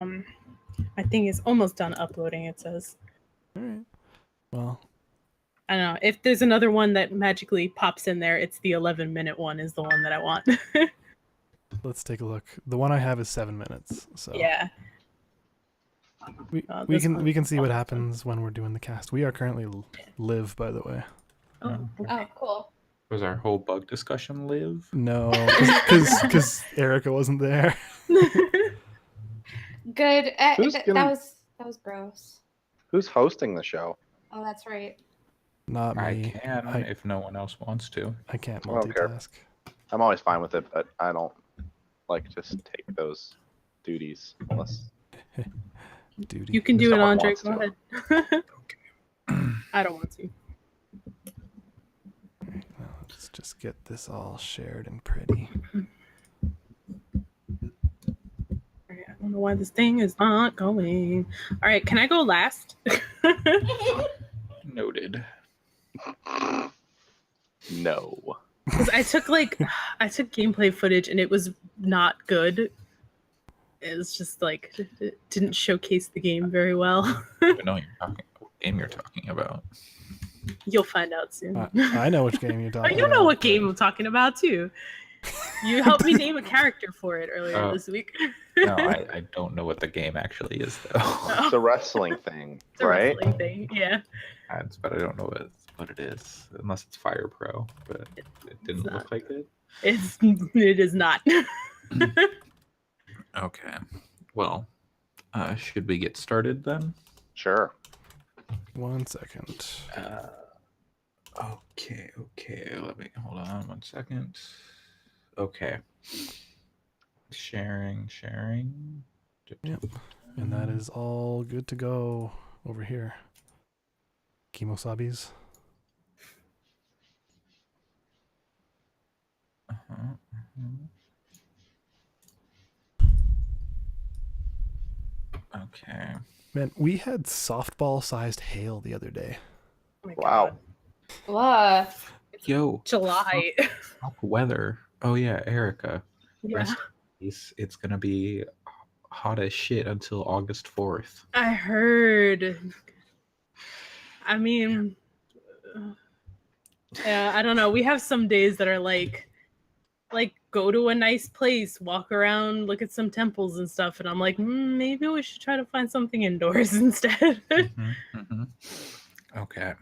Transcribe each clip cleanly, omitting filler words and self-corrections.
My thing is almost done uploading, it says. All right. Well, I don't know. If there's another one that magically pops in there, it's the 11-minute one is the one that I want. let's take a look. The one I have is 7 minutes. So Yeah. we can see what happens when we're doing the cast. We are currently live, by the way. Oh, okay. Oh, cool. Was our whole bug discussion live? No, because Erica wasn't there. Good. Who's that gonna- was gross. Who's hosting the show? Oh, that's right. Not me. I can if no one else wants to. I can't I don't care. multitask. I'm always fine with it, but I don't like just take those duties unless Duty. You can do it, Someone Andre. wants Go to. ahead. I don't want to. Right, well, let's just get this all shared and pretty. Alright, I don't know why this thing is not going. All right, can I go last? Noted. no. Because I took gameplay footage and it was not good. It was just like it didn't showcase the game very well. I don't know what game you're talking about. You'll find out soon. I know which game you're Oh, talking you about. know what game I'm talking about too. You helped me name a character for it earlier this week. No, I don't know what the game actually is though. Oh, The wrestling thing, it's a right? wrestling thing. Yeah. But I don't know what it is, unless it's Fire Pro. But it didn't not. look like it. It is not. Okay. Well, should we get started then? Sure. 1 second. Okay. Let me hold on 1 second. Okay. Sharing. Yep. And that is all good to go over here. Kimosabis. Okay. Man, we had softball-sized hail the other day. Oh my Wow. Wow. Yo. July. Fuck weather. Oh yeah, Erica. Yeah. Rest in peace. It's gonna be hot as shit until August 4th. I heard. I mean, yeah, I don't know. We have some days that are like go to a nice place, walk around, look at some temples and stuff, and I'm like, maybe we should try to find something indoors instead. Okay.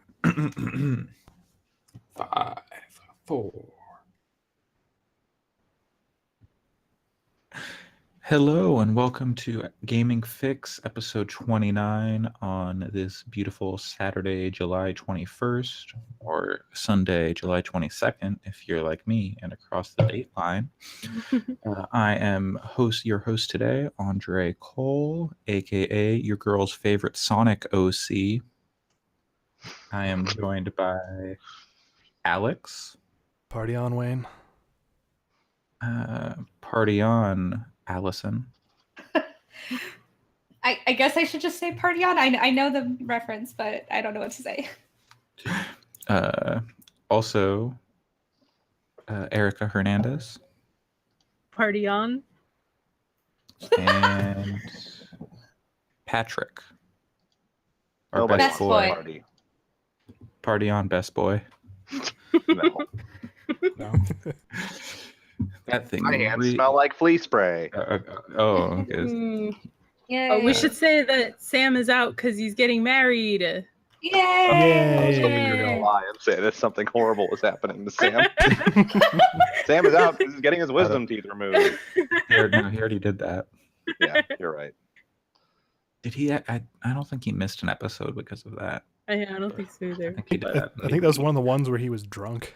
5, 4. Hello and welcome to Gaming Fix, episode 29 on this beautiful Saturday, July 21st, or Sunday, July 22nd, if you're like me and across the date line. I am your host today, Andre Cole, aka your girl's favorite Sonic OC. I am joined by Alex. Party on, Wayne. Party on, Allison. I guess I should just say party on. I know the reference, but I don't know what to say. Also, Erica Hernandez. Party on. And Patrick. Our Nobody Best wants boy. to party. Party on, best boy. No. No. That thing. My hands smell like flea spray. Oh, okay. Yay. Oh, we should say that Sam is out because he's getting married. Yay. I was hoping you were Yay. gonna lie and say that something horrible was happening to Sam. Sam is out because he's getting his wisdom teeth removed. He already did that. Yeah, you're right. Did he? I don't think he missed an episode because of that. I don't think so either. I think he did that. I think that was one of the ones where he was drunk.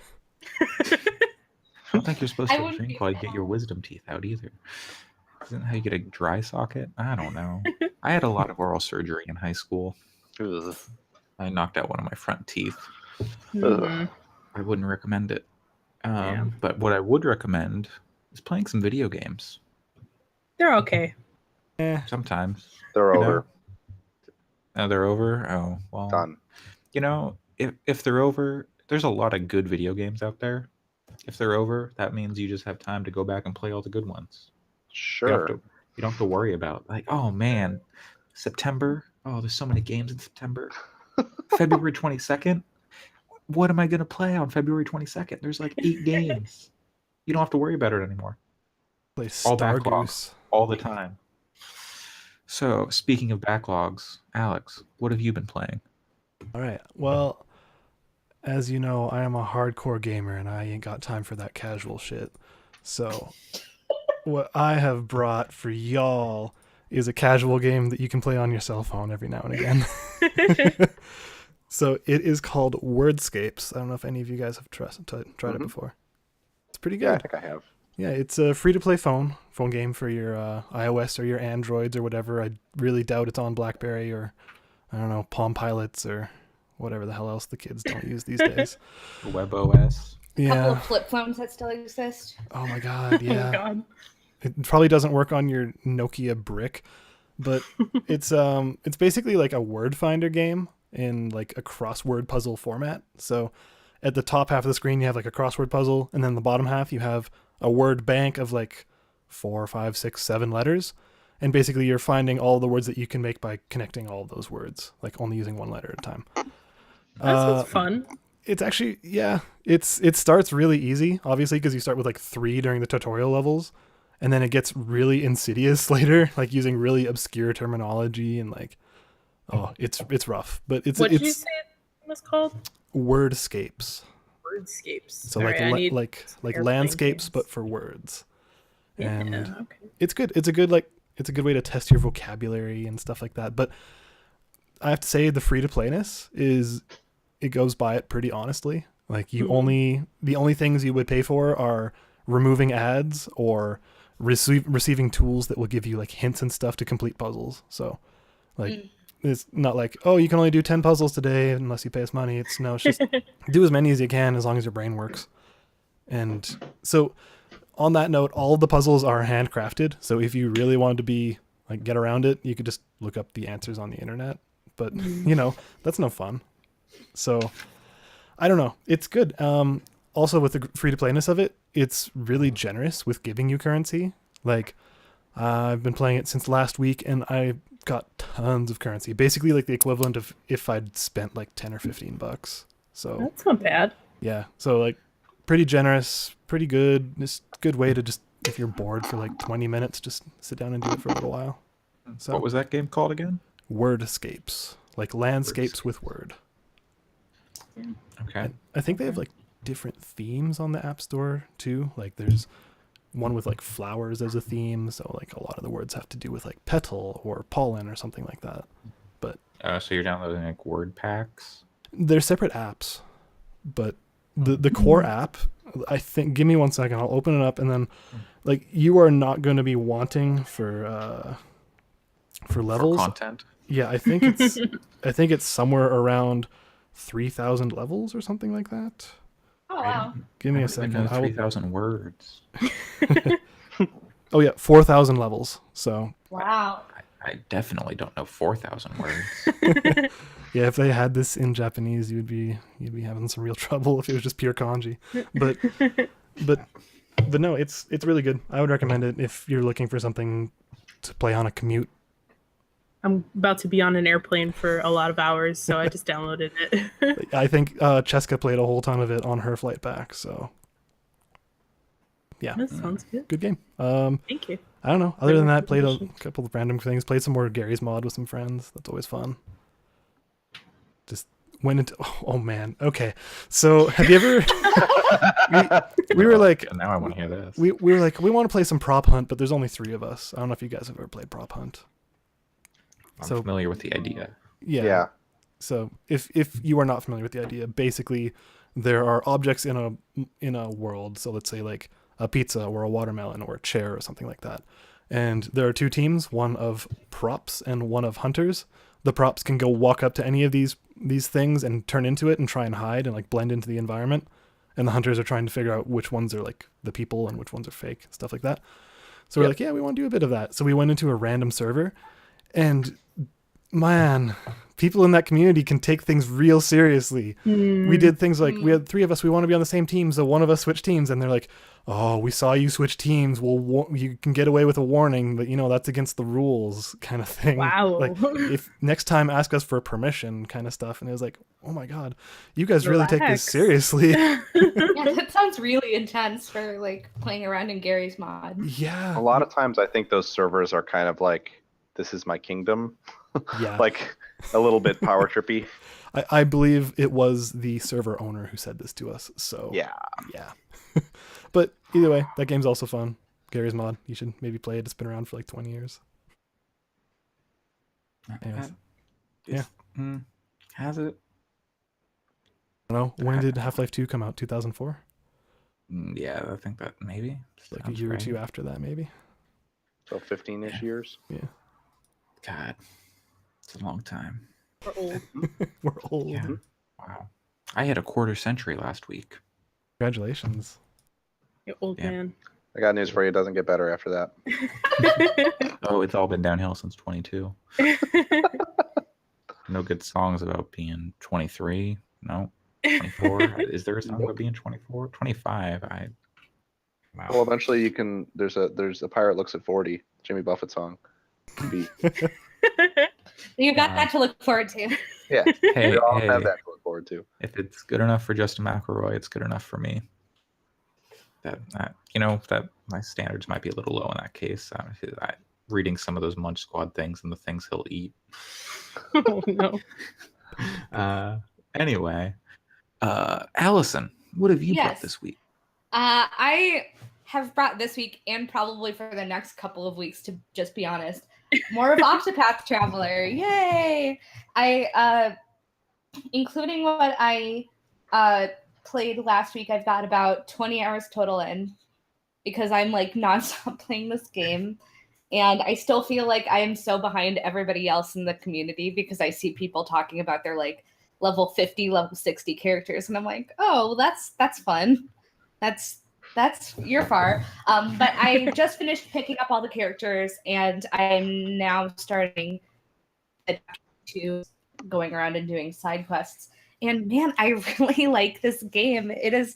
I don't think you're supposed I to wouldn't drink be while you get your wisdom teeth out either. Isn't that how you get a dry socket? I don't know. I had a lot of oral surgery in high school. Ugh. I knocked out one of my front teeth. Mhm. I wouldn't recommend it. Yeah. But what I would recommend is playing some video games. They're okay. Sometimes. They're You know? over. Oh, they're over? Oh, well. Done. You know, if they're over, there's a lot of good video games out there. If they're over, that means you just have time to go back and play all the good ones. Sure. You don't have to worry about like, oh man, September. Oh, there's so many games in September. February 22nd. What am I gonna play on February 22nd? There's like 8 games. You don't have to worry about it anymore. Play All backlogs Stargoose. all the time. So speaking of backlogs, Alex, what have you been playing? All right. Well, as you know, I am a hardcore gamer and I ain't got time for that casual shit. So, what I have brought for y'all is a casual game that you can play on your cell phone every now and again. So, it is called Wordscapes. I don't know if any of you guys have tried it before. It's pretty good. Yeah, I think I have. Yeah, it's a free-to-play phone game for your iOS or your Androids or whatever. I really doubt it's on BlackBerry or, I don't know, Palm Pilots or whatever the hell else the kids don't use these days. WebOS. A couple Yeah. of flip phones that still exist. Oh my god, Oh yeah. God. It probably doesn't work on your Nokia brick, but it's basically like a word finder game in like a crossword puzzle format. So at the top half of the screen you have like a crossword puzzle, and then the bottom half you have a word bank of like 4, 5, 6, 7 letters. And basically you're finding all the words that you can make by connecting all of those words, like only using one letter at a time. That sounds fun. It's actually, yeah, it starts really easy, obviously, because you start with like 3 during the tutorial levels, and then it gets really insidious later, like using really obscure terminology and like, oh, it's rough, but What did you say it was called? Wordscapes. Wordscapes. So All like right, I need like airplane landscapes, games. but for words. And Yeah, okay. it's good. It's a good way to test your vocabulary and stuff like that. But I have to say the free to playness it goes by it pretty honestly. Like the only things you would pay for are removing ads or receiving tools that will give you like hints and stuff to complete puzzles. So like it's not like, oh, you can only do 10 puzzles today unless you pay us money. It's just do as many as you can as long as your brain works. And so on that note, all the puzzles are handcrafted. So if you really wanted to be like get around it, you could just look up the answers on the internet. But that's no fun. So I don't know. It's good. Also with the free to playness of it, it's really generous with giving you currency. Like I've been playing it since last week and I got tons of currency. Basically like the equivalent of if I'd spent like 10 or 15 bucks. So That's not bad. yeah. So like pretty generous, pretty good. Just good way to just, if you're bored for like 20 minutes, just sit down and do it for a little while. So What was that game called again? Wordscapes, like landscapes with word. Okay. And I think they have like different themes on the App Store too. Like there's one with like flowers as a theme, so like a lot of the words have to do with like petal or pollen or something like that. But So you're downloading like word packs? they're separate apps. But the core app, I think, give me 1 second, I'll open it up, and then like you are not going to be wanting for levels. For content? Yeah, I think it's somewhere around 3,000 levels or something like that. Oh wow. Give me I a don't even second. know 3,000 words. Oh yeah, 4,000 levels. So Wow. I definitely don't know 4,000 words. yeah, if they had this in Japanese, you'd be having some real trouble if it was just pure kanji. But no, it's really good. I would recommend it if you're looking for something to play on a commute. I'm about to be on an airplane for a lot of hours, so I just downloaded it. I think Cheska played a whole ton of it on her flight back. So yeah, That sounds good. good game. Thank you. I don't know. Other than that, played a recommendation. couple of random things. Played some more Gary's Mod with some friends. That's always fun. Just went into. Oh man. Okay. So have you ever? we were like. Now I want to hear this. We were like, we want to play some Prop Hunt, but there's only 3 of us. I don't know if you guys have ever played Prop Hunt. I'm so- familiar with the idea. Yeah. So if you are not familiar with the idea, basically there are objects in a world. So let's say like a pizza or a watermelon or a chair or something like that. And there are 2 teams, one of props and one of hunters. The props can go walk up to any of these things and turn into it and try and hide and like blend into the environment. And the hunters are trying to figure out which ones are like the people and which ones are fake, stuff like that. So we're like, yeah, we want to do a bit of that. So we went into a random server, and man, people in that community can take things real seriously. We did things like we had 3 of us. We want to be on the same team, so one of us switched teams, and they're like, "Oh, we saw you switch teams. Well, you can get away with a warning, but that's against the rules," kind of thing. Wow. Like, if next time, ask us for permission, kind of stuff. And it was like, oh my god, you guys really take this Relax. seriously. Yeah, that sounds really intense for like playing around in Gary's mod. Yeah. A lot of times I think those servers are kind of like, this is my kingdom. Yeah. Like a little bit power trippy. I believe it was the server owner who said this to us. So Yeah. But either way, that game's also fun. Gary's mod. You should maybe play it. It's been around for like 20 years. Anyways. Has it? I don't know. When did Half-Life 2 come out? 2004? Yeah, I think that maybe. Like a Sounds year right. or two after that, maybe. So 15-ish years. Yeah. God, it's a long time. We're old. We're old. Yeah. Wow. I had a quarter century last week. Congratulations. You old Yeah. man. I got news for you. It doesn't get better after that. Oh, it's all been downhill since 22. No good songs about being 23. No. 24. Is there a song about being 24? 25. Wow. Well, eventually you can. There's a pirate looks at 40. Jimmy Buffett song. Be, You got that to look forward to. yeah. Hey, We all hey, have that to look forward to. if it's good enough for Justin McElroy, it's good enough for me. That my standards might be a little low in that case. Reading some of those Munch Squad things and the things he'll eat. Oh no. Anyway, Allison, what have you brought Yes. this week? I have brought this week and probably for the next couple of weeks, to just be honest, more of Octopath Traveler. Yay! I including what I played last week, I've got about 20 hours total in, because I'm like nonstop playing this game. And I still feel like I am so behind everybody else in the community, because I see people talking about their like level 50, level 60 characters. And I'm like, oh, well, that's fun. That's you're far. But I just finished picking up all the characters, and I'm now starting to going around and doing side quests. And man, I really like this game. It is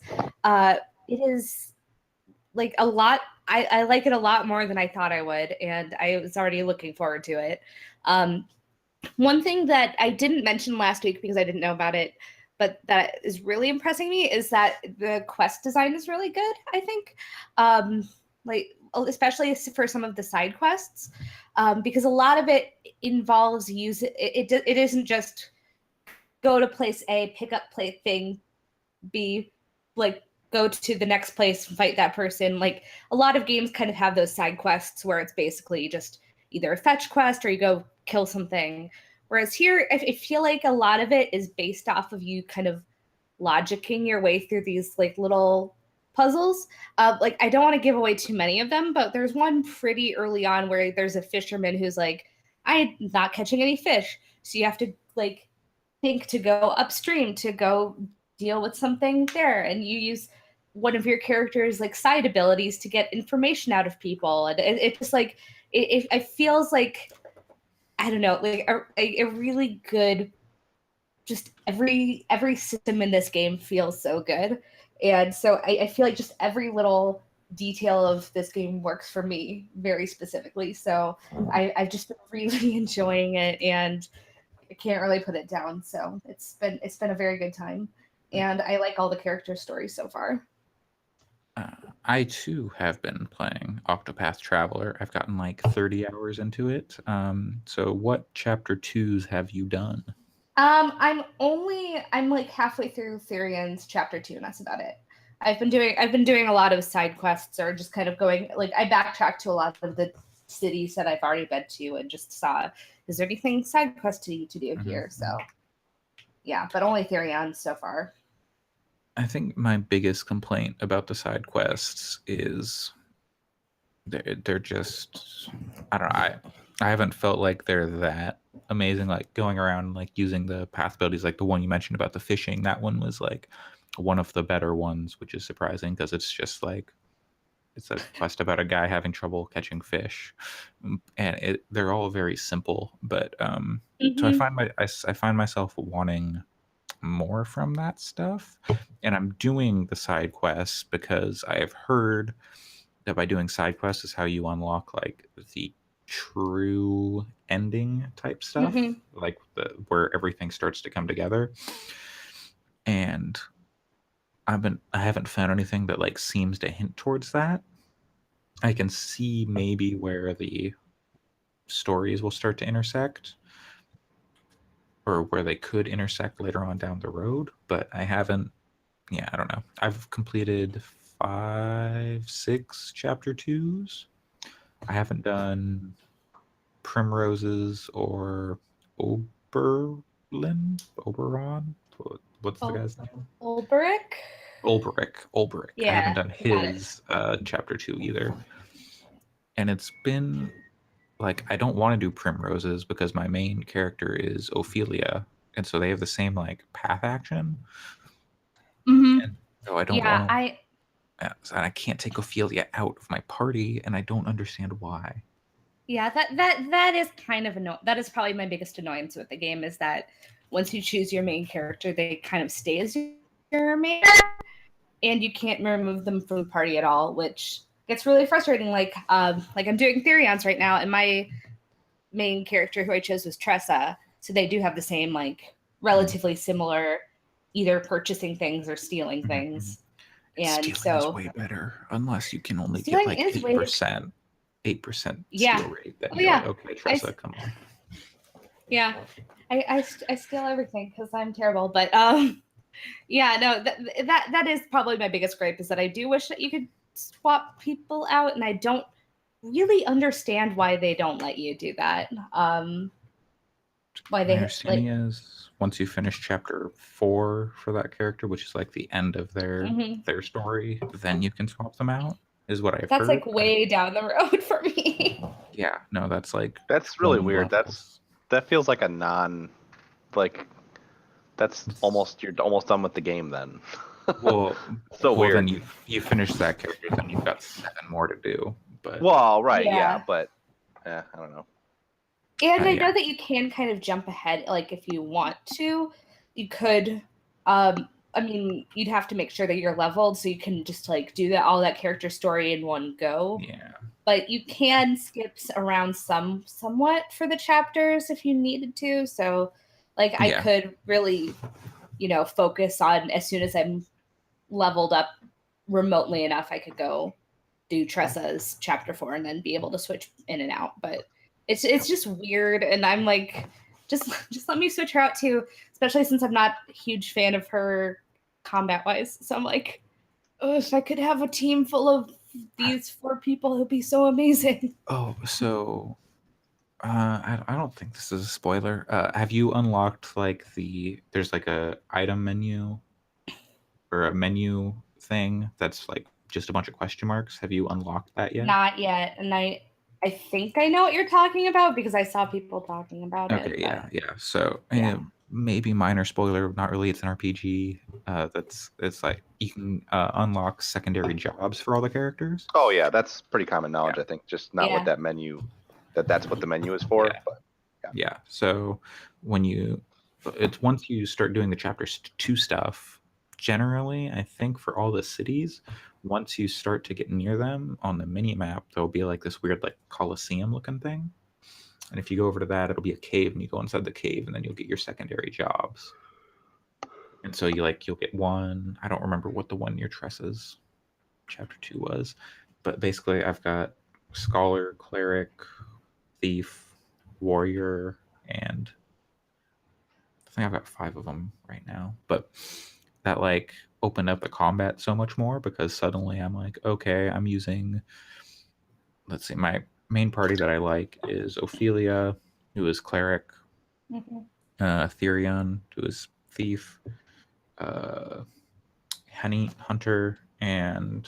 like a lot. I like it a lot more than I thought I would, and I was already looking forward to it. One thing that I didn't mention last week because I didn't know about it, but that is really impressing me, is that the quest design is really good, I think. Like, especially for some of the side quests, because a lot of it involves it isn't just go to place A, pick up thing B, like go to the next place, fight that person. Like, a lot of games kind of have those side quests where it's basically just either a fetch quest or you go kill something. Whereas here, I feel like a lot of it is based off of you kind of logicking your way through these like little puzzles. Like, I don't want to give away too many of them, but there's one pretty early on where there's a fisherman who's like, I'm not catching any fish. So you have to like think to go upstream to go deal with something there. And you use one of your character's like side abilities to get information out of people. And it just like, it feels like, I don't know, like a really good, just every system in this game feels so good. And so I feel like just every little detail of this game works for me very specifically. So I've just been really enjoying it, and I can't really put it down. So it's been a very good time, and I like all the character stories so far. I too have been playing Octopath Traveler. I've gotten like 30 hours into it. So what chapter 2s have you done? I'm like halfway through Therion's chapter 2, and that's about it. I've been doing a lot of side quests, or just kind of going, like, I backtracked to a lot of the cities that I've already been to and just saw, is there anything side questy to do here? So yeah, but only Therion so far. I think my biggest complaint about the side quests is they're just, I don't know, I haven't felt like they're that amazing. Like going around like using the path abilities, like the one you mentioned about the fishing, that one was like one of the better ones, which is surprising because it's just like, it's a quest about a guy having trouble catching fish, and they're all very simple. But So I Mhm. find myself wanting more from that stuff, and I'm doing the side quests because I have heard that by doing side quests is how you unlock like the true ending type stuff, Mhm. like where everything starts to come together. And I haven't found anything that like seems to hint towards that. I can see maybe where the stories will start to intersect, or where they could intersect later on down the road, but I haven't. Yeah, I don't know. I've completed 5, 6 chapter 2s. I haven't done Primroses or Oberon. What's the Oh, guy's name? Ulbrich? Ulbrich. I haven't Yeah, done got it. his chapter 2 either. And it's been like, I don't want to do Primroses because my main character is Ophelia, and so they have the same like path action. Mhm. And so I don't Yeah, want to, and I can't take Ophelia out of my party, and I don't understand why. yeah, that is kind of that is probably my biggest annoyance with the game is that once you choose your main character, they kind of stay as your main, and you can't remove them from the party at all, which gets really frustrating. Like I'm doing Therions right now, and my main character who I chose was Tressa, so they do have the same like relatively similar either purchasing things or stealing things. And Stealing is so way better, unless you can only get stealing like is way 8% yeah. steal rate. Then Oh you're like, yeah. okay, I Tressa, come on. yeah. I steal everything because I'm terrible. But yeah, no, that is probably my biggest gripe is that I do wish that you could swap people out, and I don't really understand why they don't let you do that. Why My they understanding like is once you finish chapter 4 for that character, which is like the end of mhm. their story, then you can swap them out. Is what I've That's heard. like way down the road for me. Yeah, no, that's like That's really 20 weird. levels. That feels like a non like that's almost you're almost done with the game then. Well, So well, then weird. you finish that character, then you've got 7 more to do. But Well, right, yeah, Yeah. but I don't know. And I yeah, know that you can kind of jump ahead, like if you want to, you could. I mean, you'd have to make sure that you're leveled so you can just like do all that character story in one go. yeah, But you can skip around somewhat for the chapters if you needed to. So, like, I yeah, could really, focus on as soon as I'm leveled up remotely enough, I could go do Tressa's chapter 4 and then be able to switch in and out. But it's just weird, and I'm like, just let me switch her out too, especially since I'm not a huge fan of her combat wise. So I'm like, oh, if I could have a team full of these 4 people, it would be so amazing. Oh, so I don't think this is a spoiler. Have you unlocked like there's like a item menu or a menu thing that's like just a bunch of question marks? Have you unlocked that yet? Not yet, and I think I know what you're talking about because I saw people talking about it. Okay, But yeah. So yeah, maybe minor spoiler, not really. It's an RPG. It's like you can unlock secondary jobs for all the characters. Oh yeah, that's pretty common knowledge, Yeah, I think. Just not with yeah, that menu that's what the menu is for. yeah, But yeah. So it's once you start doing the chapter 2 stuff, generally, I think for all the cities, once you start to get near them on the mini map, there'll be like this weird like Colosseum looking thing. And if you go over to that, it'll be a cave, and you go inside the cave, and then you'll get your secondary jobs. And so you'll get one. I don't remember what the one near Tressa's chapter 2 was, but basically I've got scholar, cleric, thief, warrior, and I think I've got 5 of them right now. But that like opened up the combat so much more because suddenly I'm like, okay, I'm using, let's see, my main party that I like is Ophelia, who is cleric, mhm. Therion, who is thief, uh, Henny Hunter, and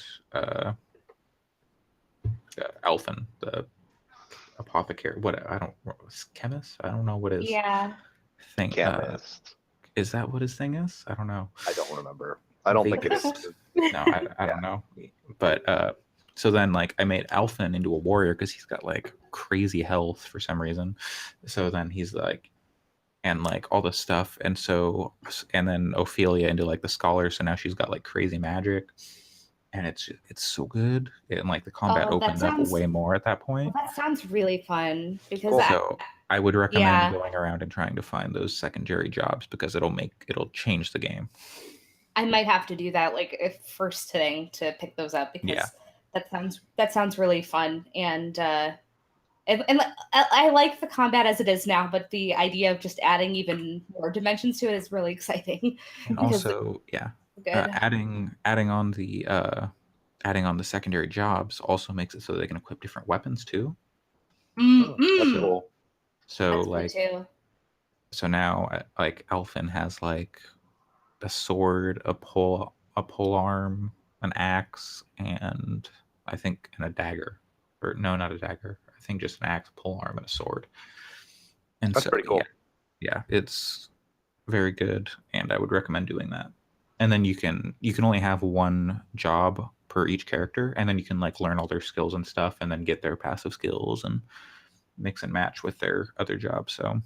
Elfin, the apothecary. What I don't chemist. I don't know what his Yeah. thing. chemist. Is that what his thing is? I don't know. I don't remember. I don't think it is. Vapist. No, I Yeah. don't know. But so then like I made Alphen into a warrior because he's got like crazy health for some reason. So then he's like and like all the stuff, and then Ophelia into like the scholar, so now she's got like crazy magic, and it's so good, and like the combat Oh, that opens up sounds way more at that well, point. that sounds really fun because Cool. So I would recommend yeah, going around and trying to find those secondary jobs because it'll change the game. I might have to do that like if first thing to pick those up because Yeah. that sounds really fun and I like the combat as it is now, but the idea of just adding even more dimensions to it is really exciting. And Because also, good. adding on the secondary jobs also makes it so they can equip different weapons too. That's So- cool. So That's like good too. so now like Elfin has like a sword, a pole arm, an axe, and I think and a dagger. Or no, not a dagger. I think just an axe, pole arm, and a sword. And That's so pretty cool. yeah, it's very good, and I would recommend doing that. And then you can only have one job per each character, and then you can like learn all their skills and stuff, and then get their passive skills and mix and match with their other jobs. So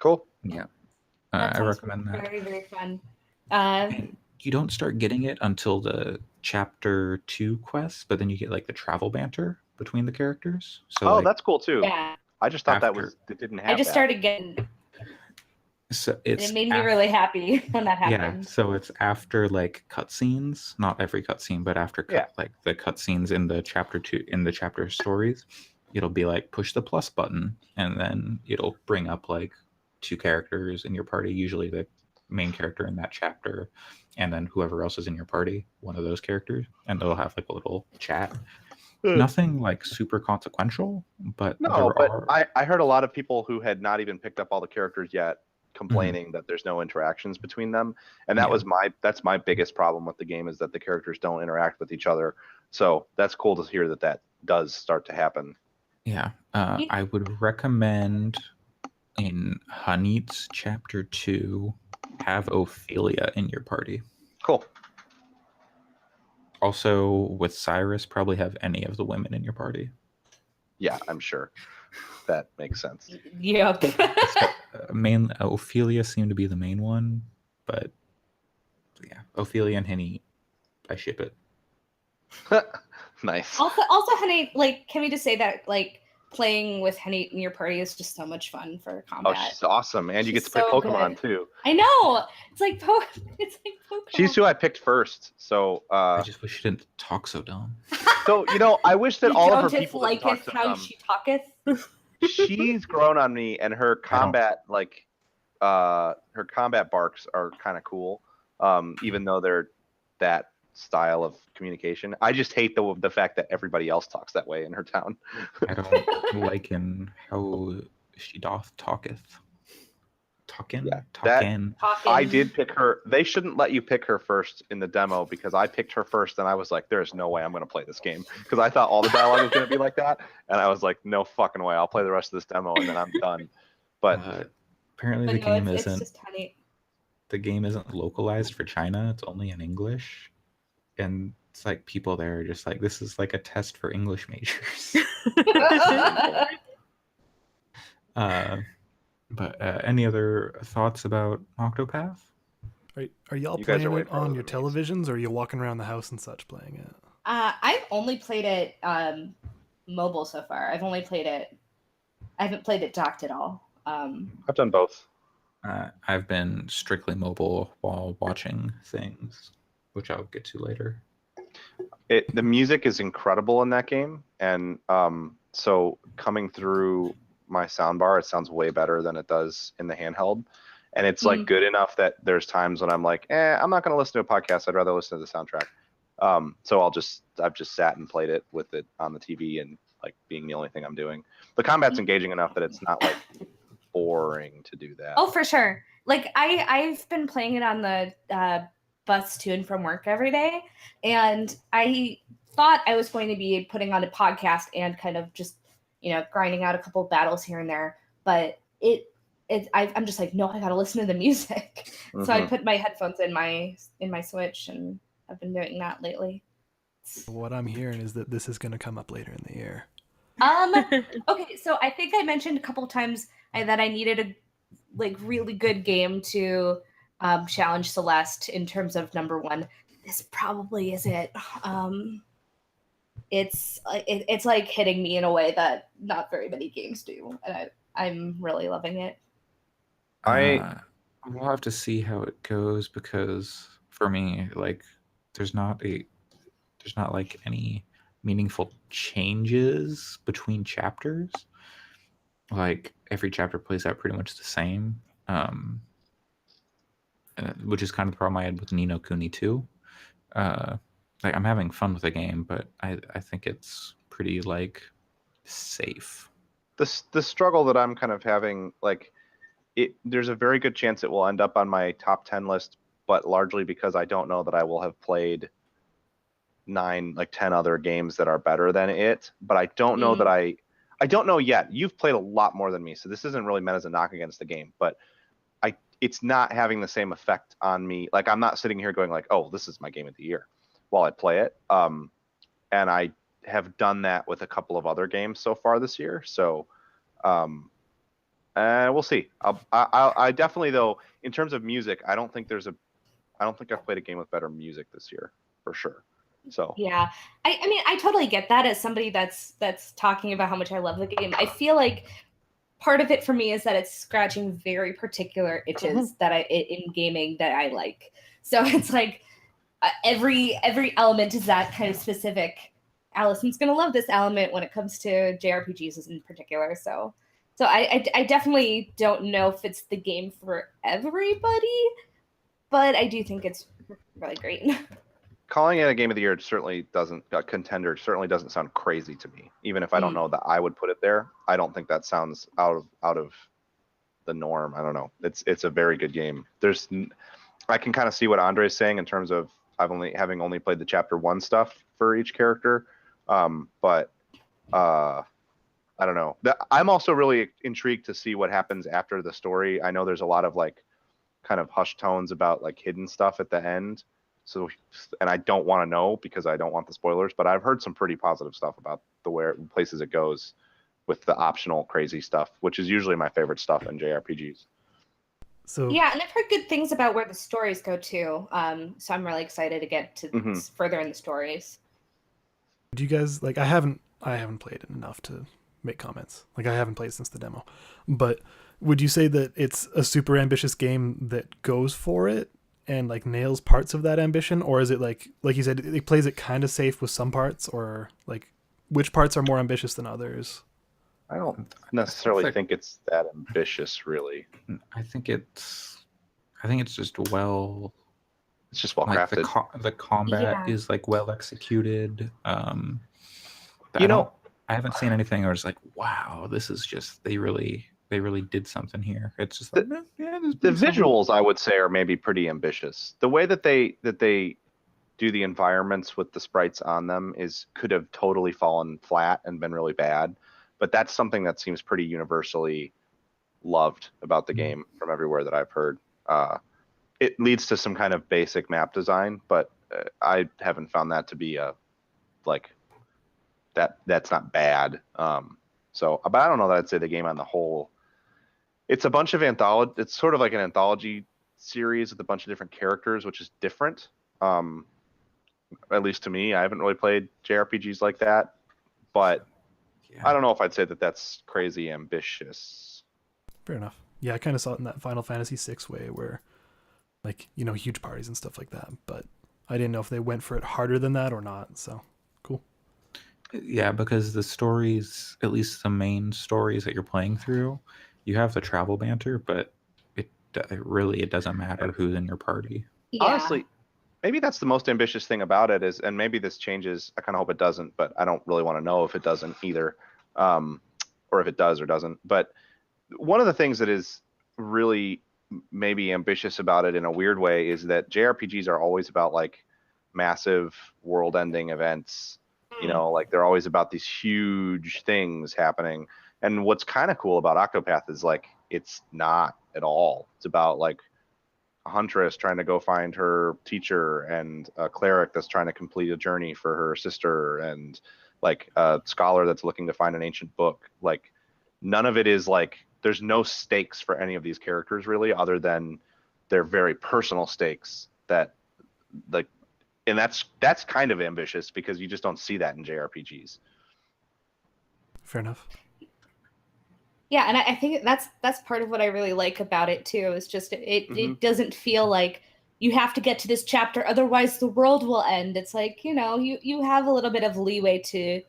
Cool. yeah, That I sounds recommend that. very, very fun. And you don't start getting it until the chapter 2 quests, but then you get like the travel banter between the characters. So Oh, like that's cool too. Yeah, I just thought after- it didn't have I just that. started getting. so And it's it made me really happy when that happened. so it's after like cutscenes, not every cutscene, but after Yeah. like the cutscenes in the chapter 2 in the chapter stories, it'll be like push the plus button, and then it'll bring up like 2 characters in your party, usually the main character in that chapter, and then whoever else is in your party, one of those characters, and they'll have like a little chat. Nothing like super consequential, but No, there but are. I heard a lot of people who had not even picked up all the characters yet complaining that there's no interactions between them, and that's my biggest problem with the game is that the characters don't interact with each other. So that's cool to hear that does start to happen. Yeah, I would recommend in Hanit's chapter 2 have Ophelia in your party. Cool. Also, with Cyrus, probably have any of the women in your party. Yeah, I'm sure that makes sense. Yep. Ophelia seemed to be the main one, but yeah, Ophelia and Henny, I ship it. Nice. Also, honey, like, can we just say that like playing with Henny in your party is just so much fun for Oh, combat. she's awesome, and you get She's to play so Pokemon good. too. I know. It's like Pokemon. She's who I picked first. So I just wish she didn't talk so dumb. so I wish that all of her people didn't talk liketh so how dumb. she talketh. She's grown on me, and her combat her combat barks are kind of cool. Even though they're that style of communication, I just hate the fact that everybody else talks that way in her town. I don't like in how she doth talketh. Talkin'? Yeah, Talkin'. I did pick her. They shouldn't let you pick her first in the demo because I picked her first, and I was like, "There's no way I'm going to play this game," because I thought all the dialogue was going to be like that, and I was like, "No fucking way! I'll play the rest of this demo and then I'm done." But Apparently But the no, game it's isn't. just Henny. The game isn't localized for China. It's only in English, and it's like people there are just like, this is like a test for English majors. But any other thoughts about Octopath? Are y'all You guys are playing way it farther on your than me, so- televisions, or are you walking around the house and such playing it? I've only played it mobile so far. I've only played it. I haven't played it docked at all. I've done both. I've been strictly mobile while watching things, which I'll get to later. The music is incredible in that game, and so coming through my soundbar, it sounds way better than it does in the handheld. And it's like good enough that there's times when I'm like, I'm not going to listen to a podcast. I'd rather listen to the soundtrack. So I've just sat and played it with it on the TV and like being the only thing I'm doing. The combat's engaging enough that it's not like boring to do that. Oh, for sure. Like I've been playing it on the bus to and from work every day, and I thought I was going to be putting on a podcast and kind of just grinding out a couple battles here and there, but I'm just like, no, I gotta listen to the music. So I put my headphones in my Switch, and I've been doing that lately. What I'm hearing is that this is going to come up later in the year. Okay, so I think I mentioned a couple of times that I needed like really good game to challenge Celeste in terms of number one. This probably is it. It's like hitting me in a way that not very many games do, and I'm really loving it. We'll have to see how it goes, because for me, like, there's not like any meaningful changes between chapters. Like, every chapter plays out pretty much the same, which is kind of the problem I had with Ni no Kuni 2. Like, I'm having fun with the game, but I think it's pretty like safe. The struggle that I'm kind of having, like, there's a very good chance it will end up on my top 10 list, but largely because I don't know that I will have played 10 other games that are better than it. But I don't know that I don't know yet. You've played a lot more than me, so this isn't really meant as a knock against the game, but it's not having the same effect on me. Like, I'm not sitting here going like, oh, this is my game of the year while I play it. And I have done that with a couple of other games so far this year. So we'll see. I definitely, though, in terms of music, I don't think I've played a game with better music this year, for sure. So yeah, I mean, I totally get that as somebody that's talking about how much I love the game. I feel like part of it for me is that it's scratching very particular itches that in gaming that I like. So it's like every element is that kind of specific. Allison's gonna love this element when it comes to JRPGs in particular. So I definitely don't know if it's the game for everybody, but I do think it's really great. calling it a game of the year certainly doesn't, a contender certainly doesn't sound crazy to me. Even if I don't know that I would put it there, I don't think that sounds out of the norm. I don't know. It's a very good game. I can kind of see what Andre's saying in terms of having only played the chapter 1 stuff for each character. But I don't know. I'm also really intrigued to see what happens after the story. I know there's a lot of like kind of hushed tones about like hidden stuff at the end. So, and I don't want to know because I don't want the spoilers, but I've heard some pretty positive stuff about the places it goes with the optional crazy stuff, which is usually my favorite stuff in JRPGs. So yeah, and I've heard good things about where the stories go too. So I'm really excited to get to further in the stories. do you guys like? I haven't played it enough to make comments. Like, I haven't played since the demo, but would you say that it's a super ambitious game that goes for it and like nails parts of that ambition, or is it like you said, it plays it kind of safe with some parts, or like which parts are more ambitious than others? I don't necessarily think it's that ambitious, really. I think it's just well. It's just well like crafted. the combat is like well executed. I haven't seen anything where it's like, wow, this is just they really did something here. It's just like, the visuals, I would say, are maybe pretty ambitious. The way that they do the environments with the sprites on them could have totally fallen flat and been really bad. But that's something that seems pretty universally loved about the game from everywhere that I've heard. It leads to some kind of basic map design, but I haven't found that to be that's not bad. But I don't know that I'd say the game on the whole. It's a bunch of anthology. It's sort of like an anthology series with a bunch of different characters, which is different. At least to me, I haven't really played JRPGs like that, but I don't know if I'd say that that's crazy ambitious. Fair enough. Yeah, I kind of saw it in that Final Fantasy VI way, where like, huge parties and stuff like that, but I didn't know if they went for it harder than that or not. So cool. Yeah, because the stories, at least the main stories that you're playing through, you have the travel banter, but it doesn't matter who's in your party. Yeah. Honestly, maybe that's the most ambitious thing about it and maybe this changes. I kind of hope it doesn't, but I don't really want to know if it doesn't either, or if it does or doesn't. But one of the things that is really maybe ambitious about it in a weird way is that JRPGs are always about like massive world-ending events. Like they're always about these huge things happening. And what's kind of cool about Octopath is like it's not at all. It's about like a huntress trying to go find her teacher and a cleric that's trying to complete a journey for her sister and like a scholar that's looking to find an ancient book. Like none of it is like there's no stakes for any of these characters really, other than their very personal stakes that like, and that's kind of ambitious because you just don't see that in JRPGs. Fair enough. Yeah, and I think that's part of what I really like about it too. Is just it doesn't feel like you have to get to this chapter, otherwise the world will end. It's like, you have a little bit of leeway to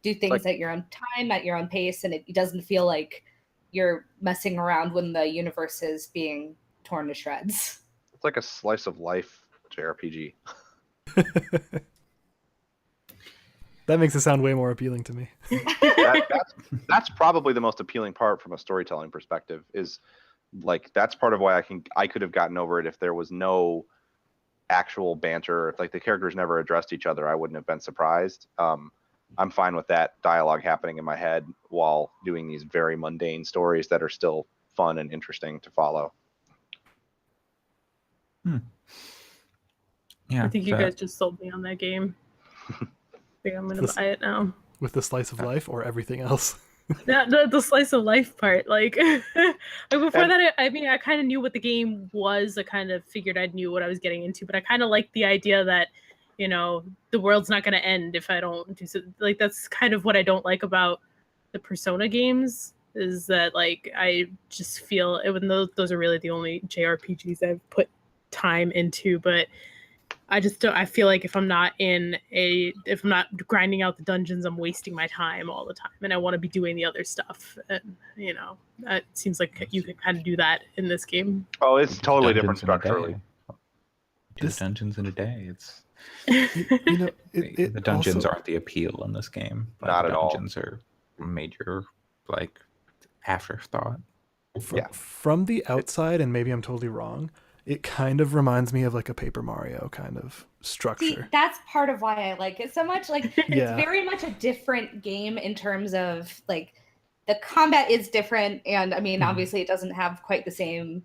do things at your own time, at your own pace, and it doesn't feel like you're messing around when the universe is being torn to shreds. It's like a slice of life JRPG. That makes it sound way more appealing to me. That's probably the most appealing part from a storytelling perspective, is like, that's part of why I could have gotten over it if there was no actual banter. If like the characters never addressed each other, I wouldn't have been surprised. I'm fine with that dialogue happening in my head while doing these very mundane stories that are still fun and interesting to follow. Yeah, I think you guys just sold me on that game. I think I'm gonna buy it now. With the slice of life or everything else? The slice of life part, like before that, I mean, I kind of knew what the game was. I kind of figured I knew what I was getting into, but I kind of liked the idea that, the world's not going to end if I don't do so. Like, that's kind of what I don't like about the Persona games, is that, like, I just feel, even though those are really the only JRPGs I've put time into, but I just don't. I feel like if I'm not grinding out the dungeons, I'm wasting my time all the time, and I want to be doing the other stuff. And it seems like you can kind of do that in this game. Oh, it's totally different structurally. Two dungeons in a day. It's the dungeons aren't the appeal in this game. Not at all. Dungeons are major, like, afterthought. From the outside, and maybe I'm totally wrong, it kind of reminds me of like a Paper Mario kind of structure. See, that's part of why I like it so much. Like, it's very much a different game in terms of, like, the combat is different, and I mean, obviously, it doesn't have quite the same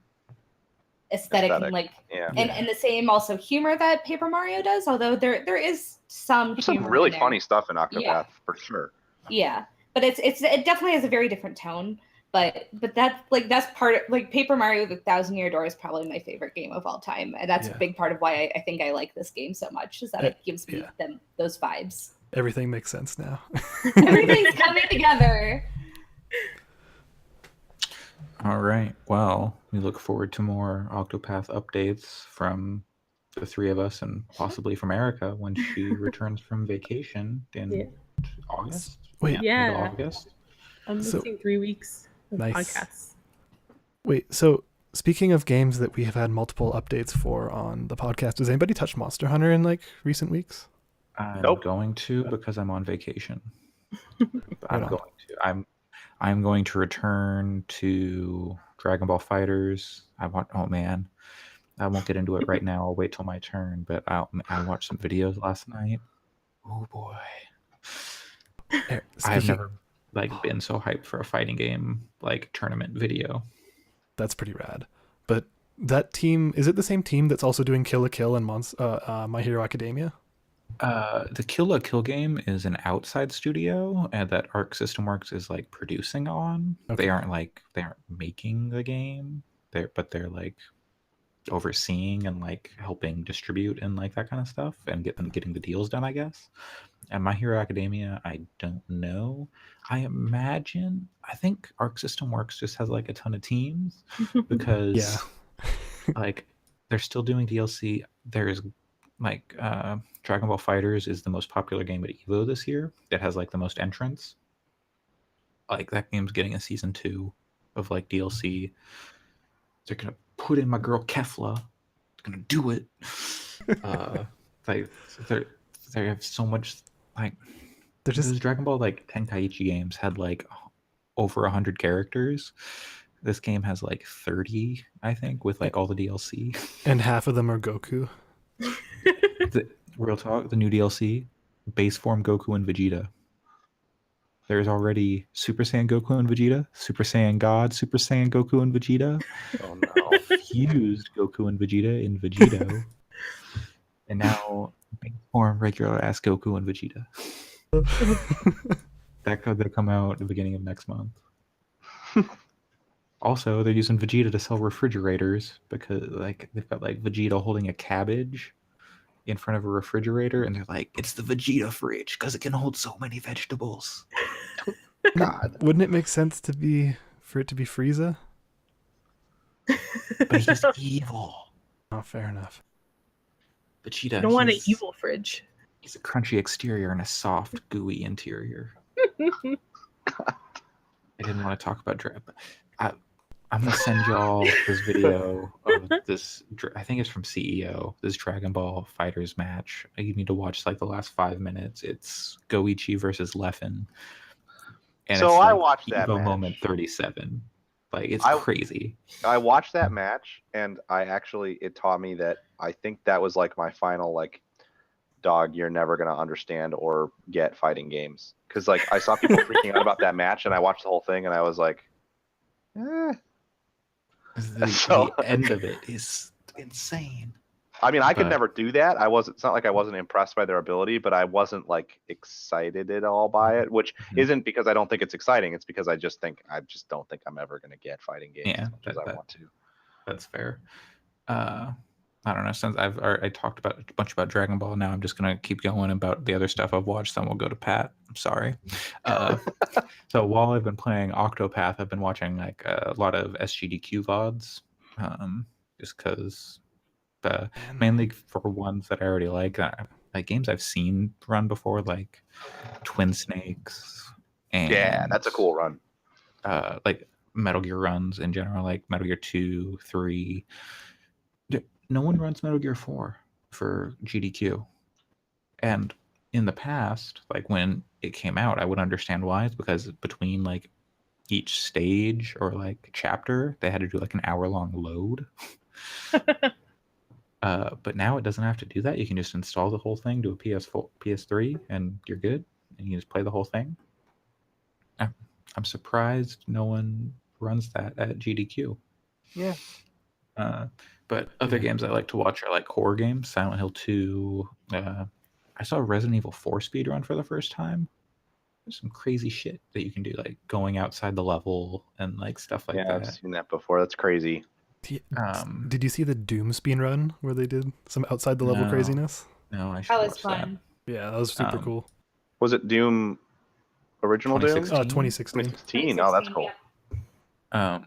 aesthetic. And like, and the same also humor that Paper Mario does. Although there is There's some really funny stuff in Octopath for sure. Yeah, but it definitely has a very different tone. But that's part of, like, Paper Mario: The Thousand Year Door is probably my favorite game of all time, and that's a big part of why I think I like this game so much, is that it gives me those vibes. Everything makes sense now. Everything's coming together. All right. Well, we look forward to more Octopath updates from the three of us, and possibly from Erica when she returns from vacation in August. Mid-August. I'm missing 3 weeks. Nice. Podcasts. Wait, so speaking of games that we have had multiple updates for on the podcast, has anybody touched Monster Hunter in like recent weeks? I'm going to, because I'm on vacation. I'm going to return to Dragon Ball Fighters. I won't get into it right now. I'll wait till my turn, but I watched some videos last night. Oh boy. I've never been so hyped for a fighting game, like, tournament video. That's pretty rad. But that team, is it the same team that's also doing Kill la Kill and My Hero Academia? The Kill la Kill game is an outside studio that Arc System Works is like producing on. Okay. They aren't making the game. They're like overseeing and like helping distribute and like that kind of stuff, and getting the deals done, I guess. And My Hero Academia, I don't know. I think Arc System Works just has like a ton of teams because like they're still doing DLC. There's like Dragon Ball Fighters is the most popular game at EVO this year. It has like the most entrants. Like, that game's getting a season 2 of like DLC. They're gonna put in my girl Kefla. They're gonna do it. They have so much, like, those Dragon Ball like Tenkaichi games had like over 100 characters. This game has like 30, I think, with like all the DLC. And half of them are Goku. Real talk, the new DLC, base form Goku and Vegeta. There's already Super Saiyan Goku and Vegeta, Super Saiyan God, Super Saiyan Goku and Vegeta. Oh no. Fused Goku and Vegeta in Vegito. And now base form regular ass Goku and Vegeta. That could come out at the beginning of next month. Also, they're using Vegeta to sell refrigerators because like they've got like Vegeta holding a cabbage in front of a refrigerator, and they're like, "It's the Vegeta fridge because it can hold so many vegetables." God. Wouldn't it make sense for it to be Frieza? But he's evil. Oh, fair enough. Vegeta, You don't want an evil fridge. He's a crunchy exterior and a soft, gooey interior. I didn't want to talk about Drip. I'm gonna send y'all this video of this. I think it's from CEO. This Dragon Ball Fighters match. You need to watch like the last 5 minutes. It's Goichi versus Leffen, and So it's I like watched that Evo match. moment 37. Like it's crazy. I watched that match, and it taught me that I think that was like my final like, dog, you're never gonna understand or get fighting games, because like I saw people freaking out about that match, and I watched the whole thing, and I was like, eh. The end of it is insane. I mean, I could never do that. It's not like I wasn't impressed by their ability, but I wasn't like excited at all by it, which isn't because I don't think it's exciting. It's because I just don't think I'm ever going to get fighting games as much as I want to. That's fair. I don't know. Since I talked about a bunch about Dragon Ball, now I'm just gonna keep going about the other stuff I've watched. Then we'll go to Pat. I'm sorry. So while I've been playing Octopath, I've been watching like a lot of SGDQ VODs, just because, mainly for ones that I already like games I've seen run before, like Twin Snakes. And yeah, that's a cool run. Like Metal Gear runs in general, like Metal Gear 2, 3. No one runs Metal Gear 4 for GDQ. And in the past, like when it came out, I would understand why. It's because between like each stage or like chapter, they had to do like an hour-long load. But now it doesn't have to do that. You can just install the whole thing to a PS4, PS3, and you're good. And you just play the whole thing. I'm surprised no one runs that at GDQ. Yeah. But other games I like to watch are like horror games. Silent Hill 2. I saw Resident Evil 4 speedrun for the first time. There's some crazy shit that you can do, like going outside the level and like stuff like that. Yeah, I've seen that before. That's crazy. Did you see the Doom speedrun where they did some outside the level craziness? No, I should That was watch fun. Yeah, that was super cool. Was it Doom original Doom? 2016. 2016. Oh, that's cool. Yeah.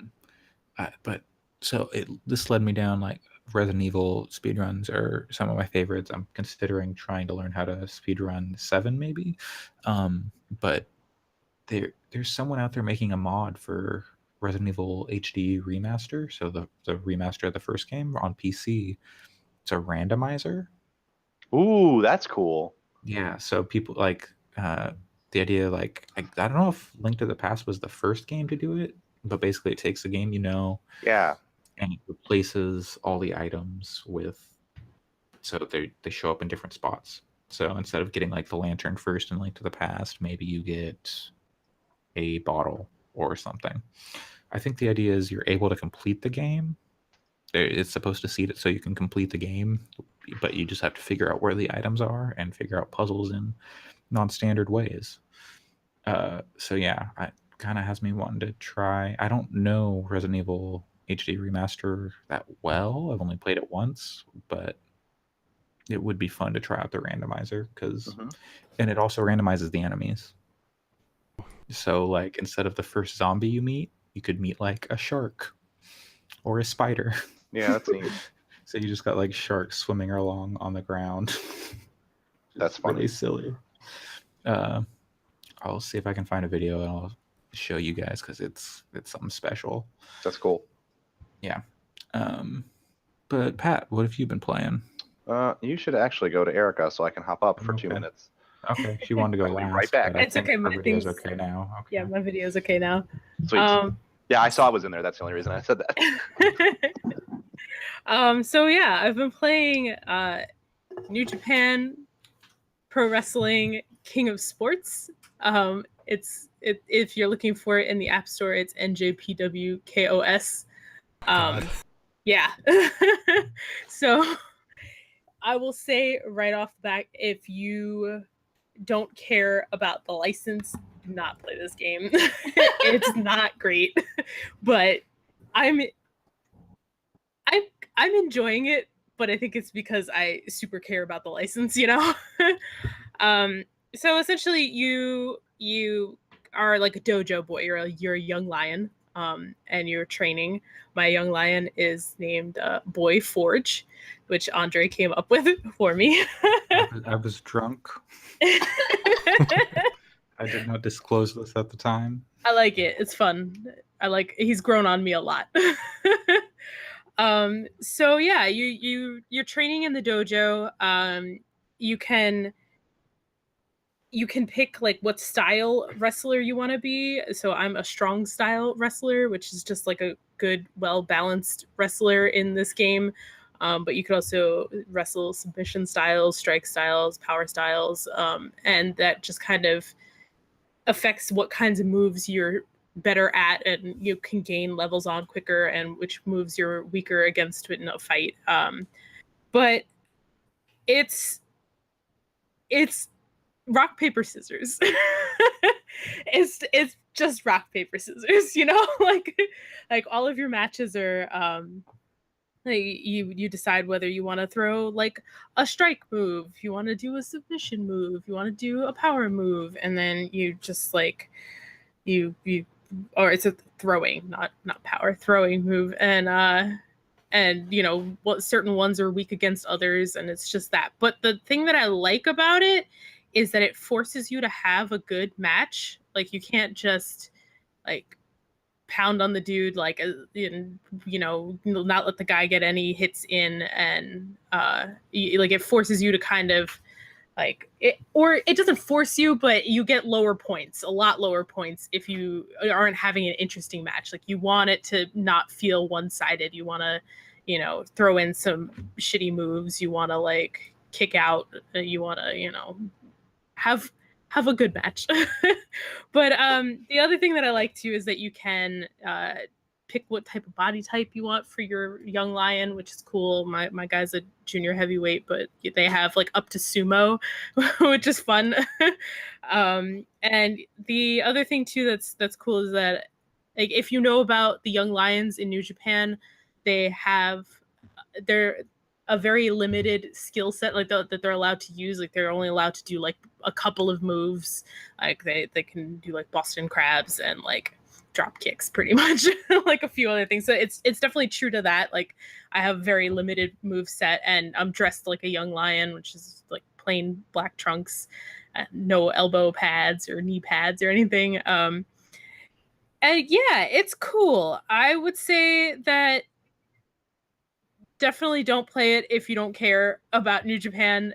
But so this led me down like Resident Evil speedruns are some of my favorites. I'm considering trying to learn how to speedrun 7 maybe. But there's someone out there making a mod for Resident Evil HD remaster. So the remaster of the first game on PC. It's a randomizer. Ooh, that's cool. Yeah, so people like the idea like I don't know if Link to the Past was the first game to do it, but basically it takes the game, yeah, and it replaces all the items with, so they show up in different spots. So instead of getting like the lantern first in Link to the Past, maybe you get a bottle or something. I think the idea is you're able to complete the game. It's supposed to seed it so you can complete the game, but you just have to figure out where the items are and figure out puzzles in non-standard ways. So yeah, it kind of has me wanting to try. I don't know Resident Evil HD Remaster that well. I've only played it once, but it would be fun to try out the randomizer and it also randomizes the enemies. So like instead of the first zombie you meet, you could meet like a shark or a spider. Yeah, that's neat. So you just got like sharks swimming along on the ground. That's funny. Really silly. I'll see if I can find a video and I'll show you guys because it's something special. That's cool. Yeah. But Pat, what have you been playing? You should actually go to Erica so I can hop up for 2 minutes. Okay, she wanted to go last. Right back. It's okay. My video's okay now. Okay. Yeah, my video's okay now. Sweet. Yeah, I saw it was in there. That's the only reason I said that. So yeah, I've been playing New Japan Pro Wrestling King of Sports. If you're looking for it in the App Store, it's NJPWKOS. Yeah. So I will say right off the bat, if you don't care about the license, do not play this game. It's not great, but I'm I'm I'm enjoying it, but I think it's because I super care about the license, you know. um, so essentially, you are like a dojo boy. You're a young lion, and you're training. My young lion is named Boy Forge, which Andre came up with for me. I was drunk. I did not disclose this at the time. I like it. It's fun. He's grown on me a lot. So yeah, you're training in the dojo. You can pick like what style wrestler you want to be. So I'm a strong style wrestler, which is just like a good, well balanced wrestler in this game. But you could also wrestle submission styles, strike styles, power styles, and that just kind of affects what kinds of moves you're better at, and you can gain levels on quicker, and which moves you're weaker against in a fight. But it's rock paper scissors. It's just rock paper scissors, you know. Like all of your matches are like you decide whether you want to throw like a strike move, you want to do a submission move, you want to do a power move, and then you just like you or it's a throwing, not power, throwing move, and you know what, certain ones are weak against others, and it's just that. But the thing that I like about it is that it forces you to have a good match. Like you can't just like pound on the dude, like you know, not let the guy get any hits in, and like it forces you to kind of like it, or it doesn't force you, but you get lower points, a lot lower points, if you aren't having an interesting match. Like you want it to not feel one-sided. You want to, you know, throw in some shitty moves, you want to like kick out, you want to, you know, have a good match. But the other thing that I like too is that you can pick what type of body type you want for your young lion, which is cool. My guy's a junior heavyweight, but they have like up to sumo, which is fun. And the other thing too that's cool is that, like, if you know about the young lions in New Japan, they're a very limited skill set, like that they're allowed to use. Like they're only allowed to do like a couple of moves. Like they can do like Boston crabs and like drop kicks pretty much. Like a few other things. So it's definitely true to that. Like I have very limited move set, and I'm dressed like a young lion, which is like plain black trunks, no elbow pads or knee pads or anything. And yeah, it's cool. I would say that definitely don't play it if you don't care about New Japan.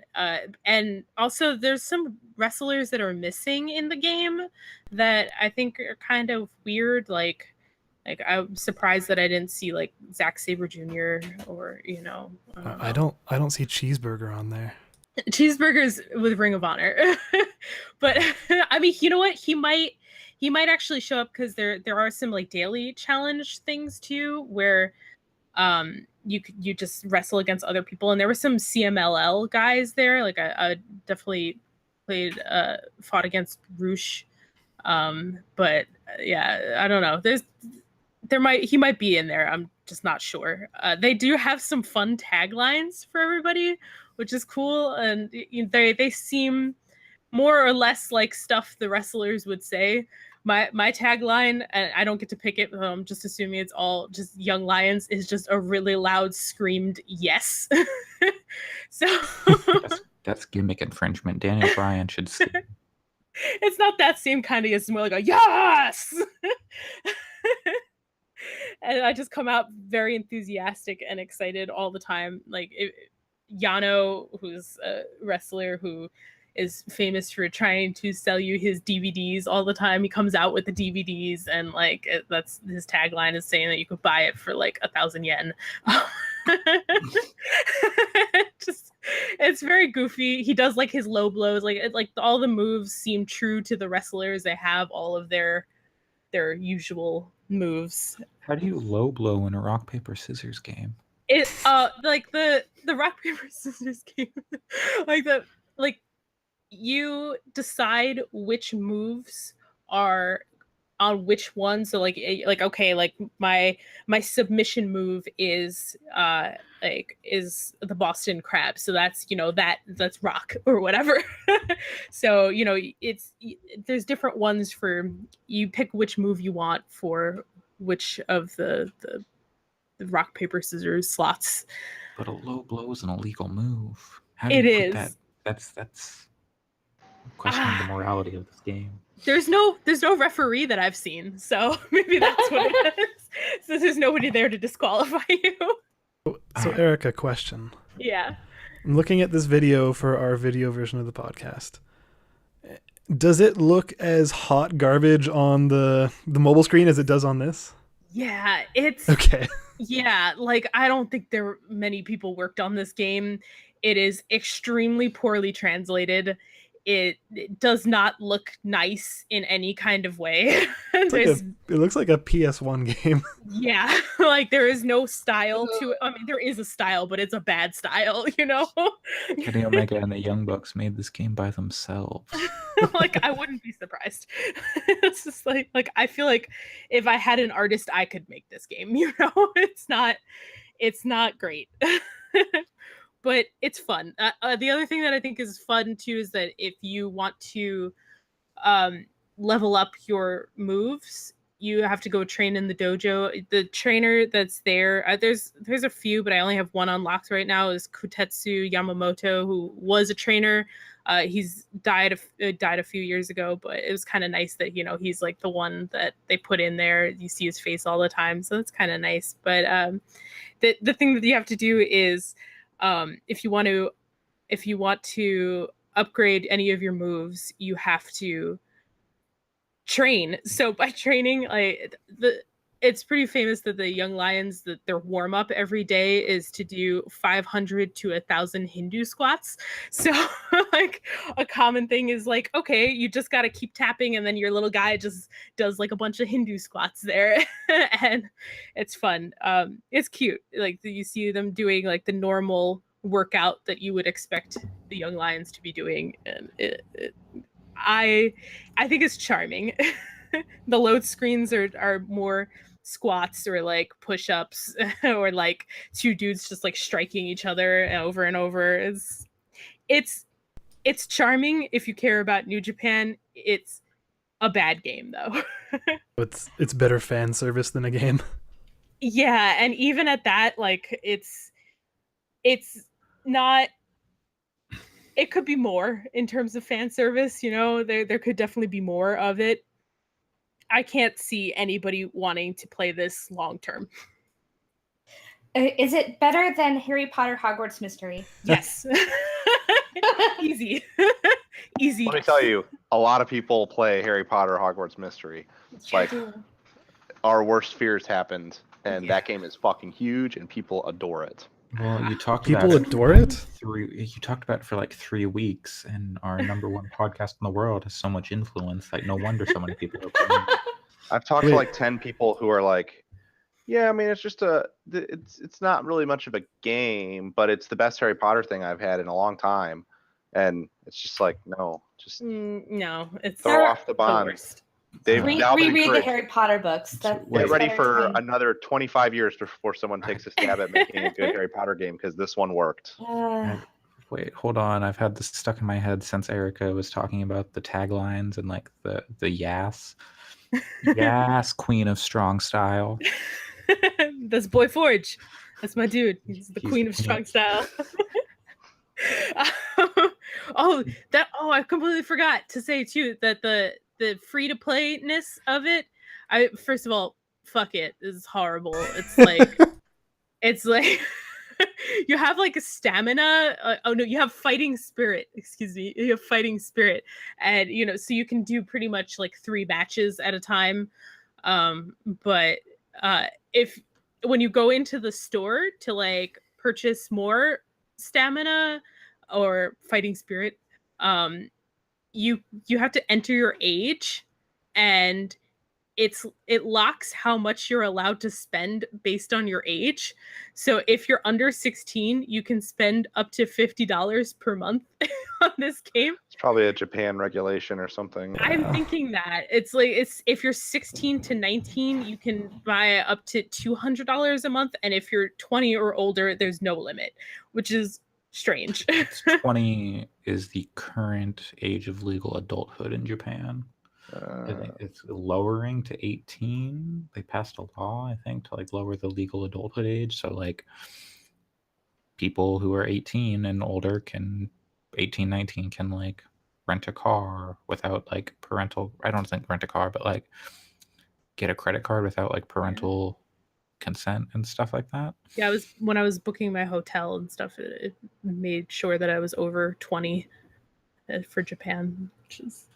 And also, there's some wrestlers that are missing in the game that I think are kind of weird. Like I'm surprised that I didn't see like Zack Sabre Jr. or, you know, I don't see Cheeseburger on there. Cheeseburgers with Ring of Honor. But I mean, you know what? He might actually show up, because there are some like daily challenge things too, where you just wrestle against other people, and there were some CMLL guys there. Like I definitely fought against Roosh, but yeah, I don't know, he might be in there, I'm just not sure. They do have some fun taglines for everybody, which is cool, and they seem more or less like stuff the wrestlers would say. My tagline, and I don't get to pick it, I'm just assuming it's all just young lions, is just a really loud screamed yes. So That's gimmick infringement. Daniel Bryan should sue. it's not that same kind of, it's more like a yes. And I just come out very enthusiastic and excited all the time. Like Yano, who's a wrestler who is famous for trying to sell you his DVDs all the time. He comes out with the DVDs, and like that's his tagline, is saying that you could buy it for like 1,000 yen. Just, it's very goofy. He does like his low blows, like all the moves seem true to the wrestlers. They have all of their usual moves. How do you low blow in a rock paper scissors game? It like the rock paper scissors game, like you decide which moves are on which one. So like okay, like my submission move is is the Boston Crab. So that's, you know, that's rock or whatever. So, you know, there's different ones for, you pick which move you want for which of the rock paper scissors slots. But a low blow is an illegal move. How do It you put is. that? That's questioning the morality of this game. There's no referee that I've seen, so maybe that's what it is. So there's nobody there to disqualify you. So Erica, question. Yeah. I'm looking at this video for our video version of the podcast. Does it look as hot garbage on the mobile screen as it does on this? Yeah, it's okay. Yeah, like I don't think there many people worked on this game. It is extremely poorly translated. It does not look nice in any kind of way. It looks like a PS1 game. Yeah, like there is no style to it. I mean, there is a style, but it's a bad style, you know? Kenny Omega and the Young Bucks made this game by themselves. Like, I wouldn't be surprised. It's just like I feel like if I had an artist, I could make this game, you know? It's not great. But it's fun. The other thing that I think is fun too is that if you want to level up your moves, you have to go train in the dojo. The trainer that's there, there's a few, but I only have one unlocked right now, is Kutetsu Yamamoto, who was a trainer. He's died a few years ago, but it was kind of nice that, you know, he's like the one that they put in there. You see his face all the time, so that's kind of nice. But the thing that you have to do is, if you want to upgrade any of your moves, you have to train. So by training, it's pretty famous that the young lions, that their warm up every day is to do 500 to 1,000 Hindu squats. So like a common thing is like, okay, you just got to keep tapping, and then your little guy just does like a bunch of Hindu squats there. And it's fun. It's cute. Like you see them doing like the normal workout that you would expect the young lions to be doing, and I think it's charming. The load screens are more squats or like push-ups or like two dudes just like striking each other over and over. It's charming if you care about New Japan. It's a bad game though. It's better fan service than a game. Yeah, and even at that, like it's not, it could be more in terms of fan service, you know. There could definitely be more of it. I can't see anybody wanting to play this long term. Is it better than Harry Potter Hogwarts Mystery? Yes. Easy. Easy. Let me tell you, a lot of people play Harry Potter Hogwarts Mystery. Like, our worst fears happened, and that game is fucking huge, and people adore it. Well, you talked People about adore it? You talked about it for like 3 weeks, and our number one podcast in the world has so much influence. Like, no wonder so many people are playing it. I've talked to like 10 people who are like, yeah, I mean, it's just it's not really much of a game, but it's the best Harry Potter thing I've had in a long time. And it's just like, no, just no, it's throw off the bond. worst. They've now been reread the encouraged. Harry Potter books. Get ready for another 25 years before someone takes a stab at making a good Harry Potter game, because this one worked. Wait, hold on. I've had this stuck in my head since Erica was talking about the taglines and like the yas. Yas, queen of strong style. That's Boy Forge. That's my dude. He's the queen of strong style. I completely forgot to say too that the free to playness of it, first of all, fuck it, is horrible. It's like you have like a stamina. You have fighting spirit. Excuse me. You have fighting spirit, and you know, so you can do pretty much like 3 matches at a time. But if when you go into the store to like purchase more stamina or fighting spirit, you have to enter your age, and it locks how much you're allowed to spend based on your age. So if you're under 16, you can spend up to $50 per month on this game. It's probably a Japan regulation or something. I'm thinking that it's if you're 16 to 19, you can buy up to $200 a month, and if you're 20 or older, there's no limit, which is strange. 20 is the current age of legal adulthood in Japan. I think it's lowering to 18. They passed a law, I think, to like lower the legal adulthood age. So like people who are 18 and older can 18, 19 can like rent a car without like parental, I don't think rent a car, but like get a credit card without like parental consent and stuff like that. Yeah, when I was booking my hotel and stuff, it made sure that I was over 20 for Japan, which is,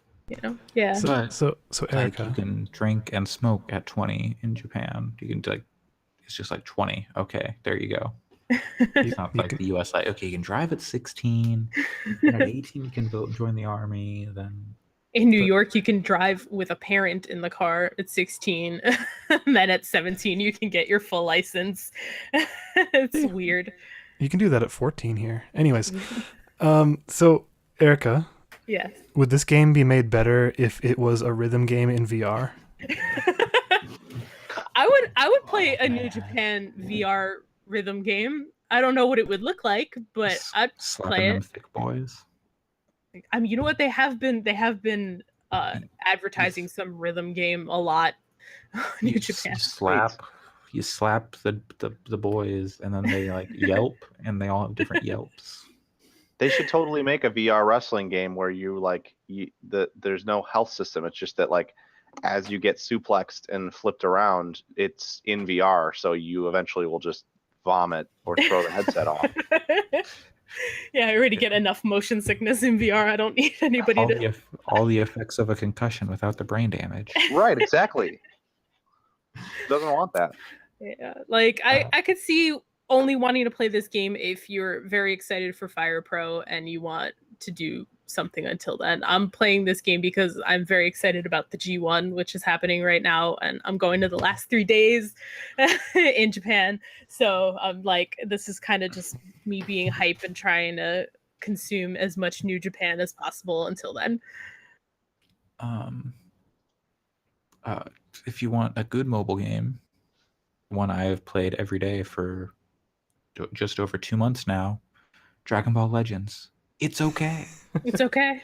yeah. So Like Erica, you can drink and smoke at 20 in Japan. You can like, it's just like 20. Okay, there you go. It's not like the US, like, okay, you can drive at 16, and at 18 you can join the army. Then in New York, you can drive with a parent in the car at 16, and then at 17 you can get your full license. It's weird. You can do that at 14 here. Anyways, so Erica, yes, would this game be made better if it was a rhythm game in VR? I would play a New Japan VR rhythm game. I don't know what it would look like, but I'd play them it. thick boys. I mean, you know what, they have been advertising some rhythm game a lot. New Japan. You slap the boys, and then they like yelp, and they all have different yelps. They should totally make a VR wrestling game where there's no health system. It's just that like as you get suplexed and flipped around, it's in VR, so you eventually will just vomit or throw the headset off. Yeah, I already get enough motion sickness in VR. I don't need anybody all the effects of a concussion without the brain damage. Right, exactly. Doesn't want that. Yeah, like I could see only wanting to play this game if you're very excited for Fire Pro and you want to do something until then. I'm playing this game because I'm very excited about the G1, which is happening right now, and I'm going to the last 3 days in Japan. So I'm like, this is kind of just me being hype and trying to consume as much New Japan as possible until then. If you want a good mobile game, one I have played every day for just over 2 months now, Dragon Ball Legends. It's okay. It's okay.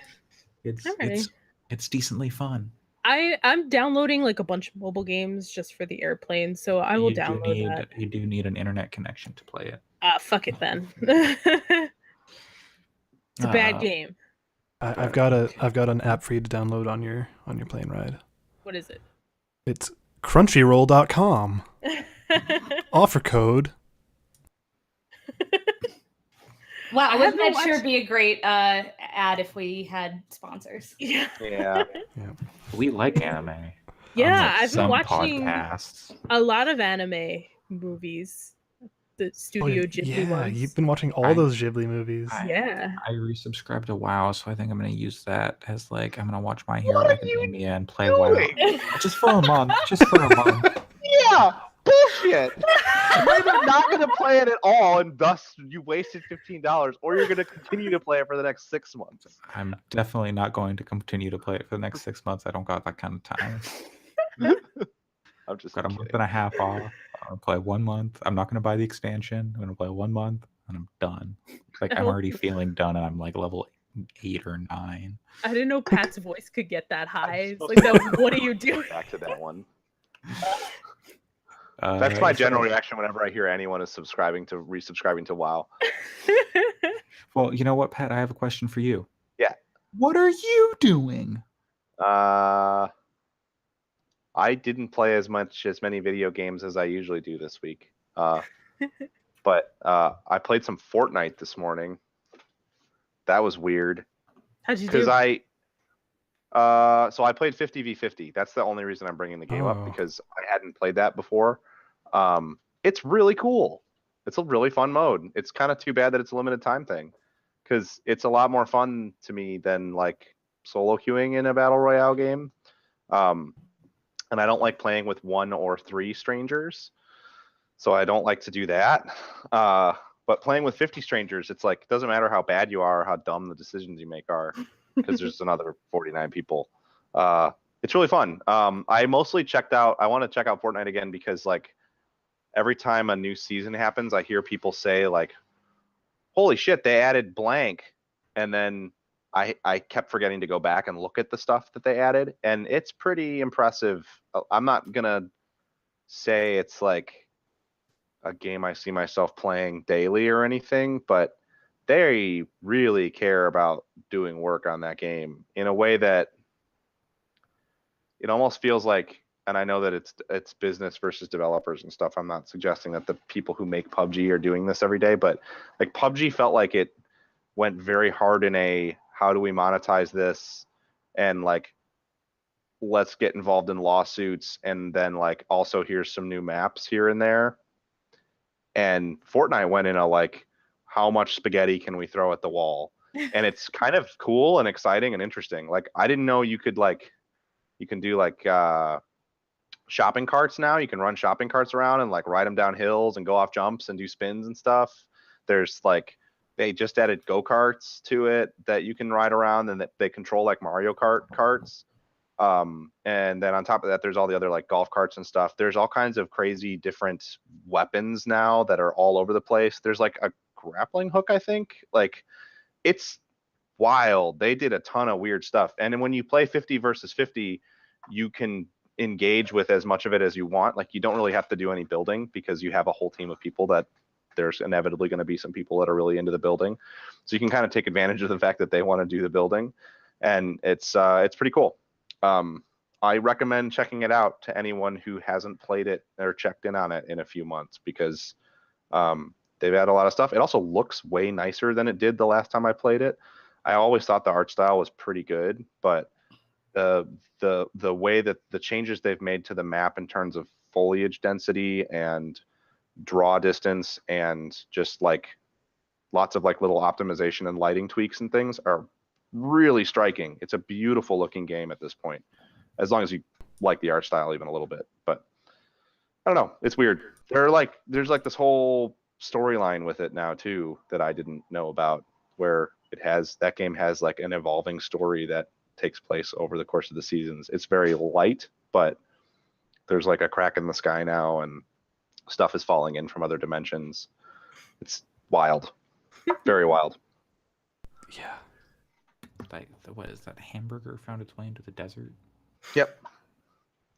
It's decently fun. I'm downloading like a bunch of mobile games just for the airplane, so I will download that. You do need an internet connection to play it. Fuck it then. It's a bad game. I've got an app for you to download on your plane ride. What is it? It's crunchyroll.com. Offer code. Wow, wouldn't that sure be a great ad if we had sponsors? Yeah. We like anime. Yeah, I've been watching podcasts. a lot of anime movies. The Studio Ghibli ones. You've been watching all those Ghibli movies. Yeah. I resubscribed to WoW, so I think I'm going to use that as like, I'm going to watch My Hero Academia and play WoW. Just for a month. Yeah, bullshit. You're either not going to play it at all, and thus you wasted $15, or you're going to continue to play it for the next 6 months. I'm definitely not going to continue to play it for the next 6 months. I don't got that kind of time. I'm just got a month and a half off. I'm going to play 1 month. I'm not going to buy the expansion. I'm going to play 1 month, and I'm done. Like, I'm already feeling done, and I'm like level 8 or 9. I didn't know Pat's voice could get that high. It's like, what are you doing? Back to that one. That's my general reaction whenever I hear anyone is resubscribing to WoW. Well, you know what, Pat? I have a question for you. Yeah. What are you doing? I didn't play as many video games as I usually do this week. But I played some Fortnite this morning. That was weird. How'd you do? Because so I played 50v50. That's the only reason I'm bringing the game up, because I hadn't played that before. It's really cool. It's a really fun mode. It's kind of too bad that it's a limited time thing, because it's a lot more fun to me than like solo queuing in a battle royale game. and I don't like playing with 1 or 3 strangers, so I don't like to do that. But playing with 50 strangers, it's like, it doesn't matter how bad you are or how dumb the decisions you make are, because there's another 49 people. It's really fun. I mostly checked out, I want to check out Fortnite again because like every time a new season happens, I hear people say like, holy shit, they added blank. And then I kept forgetting to go back and look at the stuff that they added, and it's pretty impressive. I'm not gonna say it's like a game I see myself playing daily or anything, but they really care about doing work on that game in a way that it almost feels like, and I know that it's business versus developers and stuff. I'm not suggesting that the people who make PUBG are doing this every day, but like PUBG felt like it went very hard in a, how do we monetize this, and like, let's get involved in lawsuits, and then like also here's some new maps here and there. And Fortnite went in a like, how much spaghetti can we throw at the wall? And it's kind of cool and exciting and interesting. Like I didn't know you could like, you can do like shopping carts now. You can run shopping carts around and like ride them down hills and go off jumps and do spins and stuff. There's like, they just added go-karts to it that you can ride around and that they control like Mario Kart carts. And then on top of that, there's all the other like golf carts and stuff. There's all kinds of crazy different weapons now that are all over the place. There's like a grappling hook, I think. Like it's wild. They did a ton of weird stuff. And then when you play 50 versus 50, you can engage with as much of it as you want. Like you don't really have to do any building because you have a whole team of people that there's inevitably going to be some people that are really into the building. So you can kind of take advantage of the fact that they want to do the building. And it's pretty cool. I recommend checking it out to anyone who hasn't played it or checked in on it in a few months, because they've had a lot of stuff. It also looks way nicer than it did the last time I played it. I always thought the art style was pretty good, but the way that the changes they've made to the map in terms of foliage density and draw distance and just like lots of like little optimization and lighting tweaks and things are really striking. It's a beautiful looking game at this point, as long as you like the art style even a little bit. But I don't know, it's weird. There's like this whole storyline with it now too that I didn't know about, where that game has like an evolving story that takes place over the course of the seasons. It's very light, but there's like a crack in the sky now and stuff is falling in from other dimensions. It's wild. Very wild. Yeah. Like what is that? Hamburger found its way into the desert. Yep.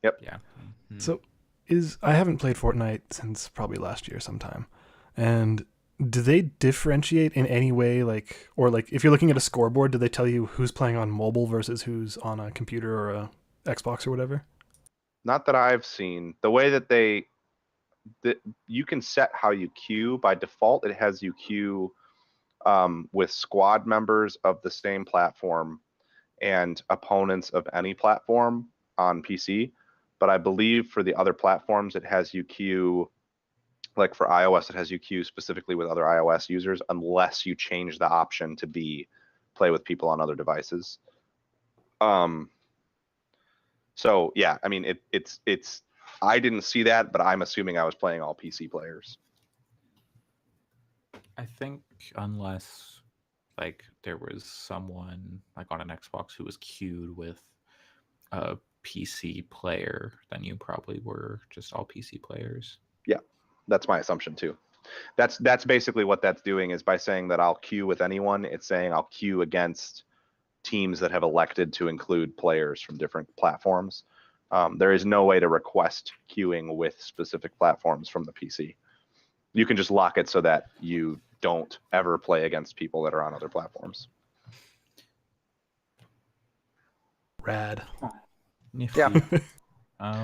Yeah. Mm-hmm. So I haven't played Fortnite since probably last year sometime. And do they differentiate in any way, like, or like if you're looking at a scoreboard, do they tell you who's playing on mobile versus who's on a computer or a Xbox or whatever? Not that I've seen. The way that you can set how you queue. By default, it has you queue with squad members of the same platform and opponents of any platform on PC. But I believe for the other platforms, it has you queue, like for iOS, it has you queue specifically with other iOS users, unless you change the option to be play with people on other devices. So yeah, I mean, it's I didn't see that, but I'm assuming I was playing all PC players. I think unless like there was someone like on an Xbox who was queued with a PC player, then you probably were just all PC players. Yeah, that's my assumption too. That's basically what that's doing, is by saying that I'll queue with anyone, it's saying I'll queue against teams that have elected to include players from different platforms. There is no way to request queuing with specific platforms from the PC. You can just lock it so that you don't ever play against people that are on other platforms. Rad. Yeah.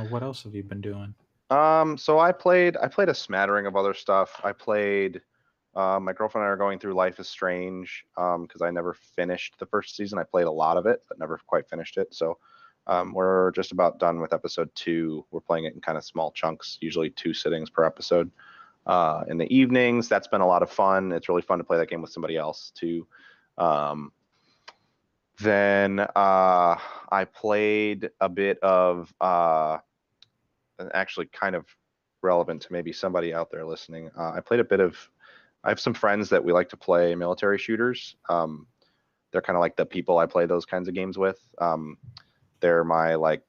What else have you been doing? So I played a smattering of other stuff. I played, my girlfriend and I are going through Life is Strange, because I never finished the first season. I played a lot of it, but never quite finished it. So we're just about done with episode 2. We're playing it in kind of small chunks, usually 2 sittings per episode. In the evenings, that's been a lot of fun. It's really fun to play that game with somebody else too. Then I played a bit of actually kind of relevant to maybe somebody out there listening. I played a bit of. I have some friends that we like to play military shooters. They're kind of like the people I play those kinds of games with. They're my like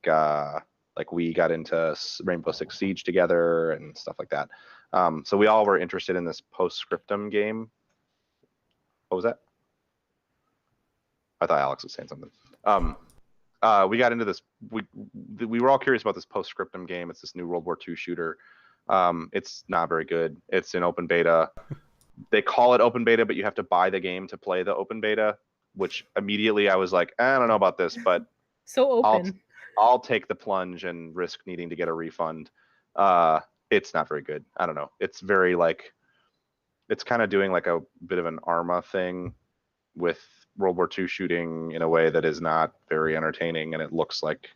we got into Rainbow Six Siege together and stuff like that. So we all were interested in this post-scriptum game. What was that? I thought Alex was saying something. We got into this. We were all curious about this post-scriptum game. It's this new World War II shooter. It's not very good. It's in open beta. They call it open beta, but you have to buy the game to play the open beta, which immediately I was like, I don't know about this, but So open. I'll take the plunge and risk needing to get a refund. It's not very good. I don't know. It's very like, it's kind of doing like a bit of an Arma thing with World War II shooting in a way that is not very entertaining, and it looks like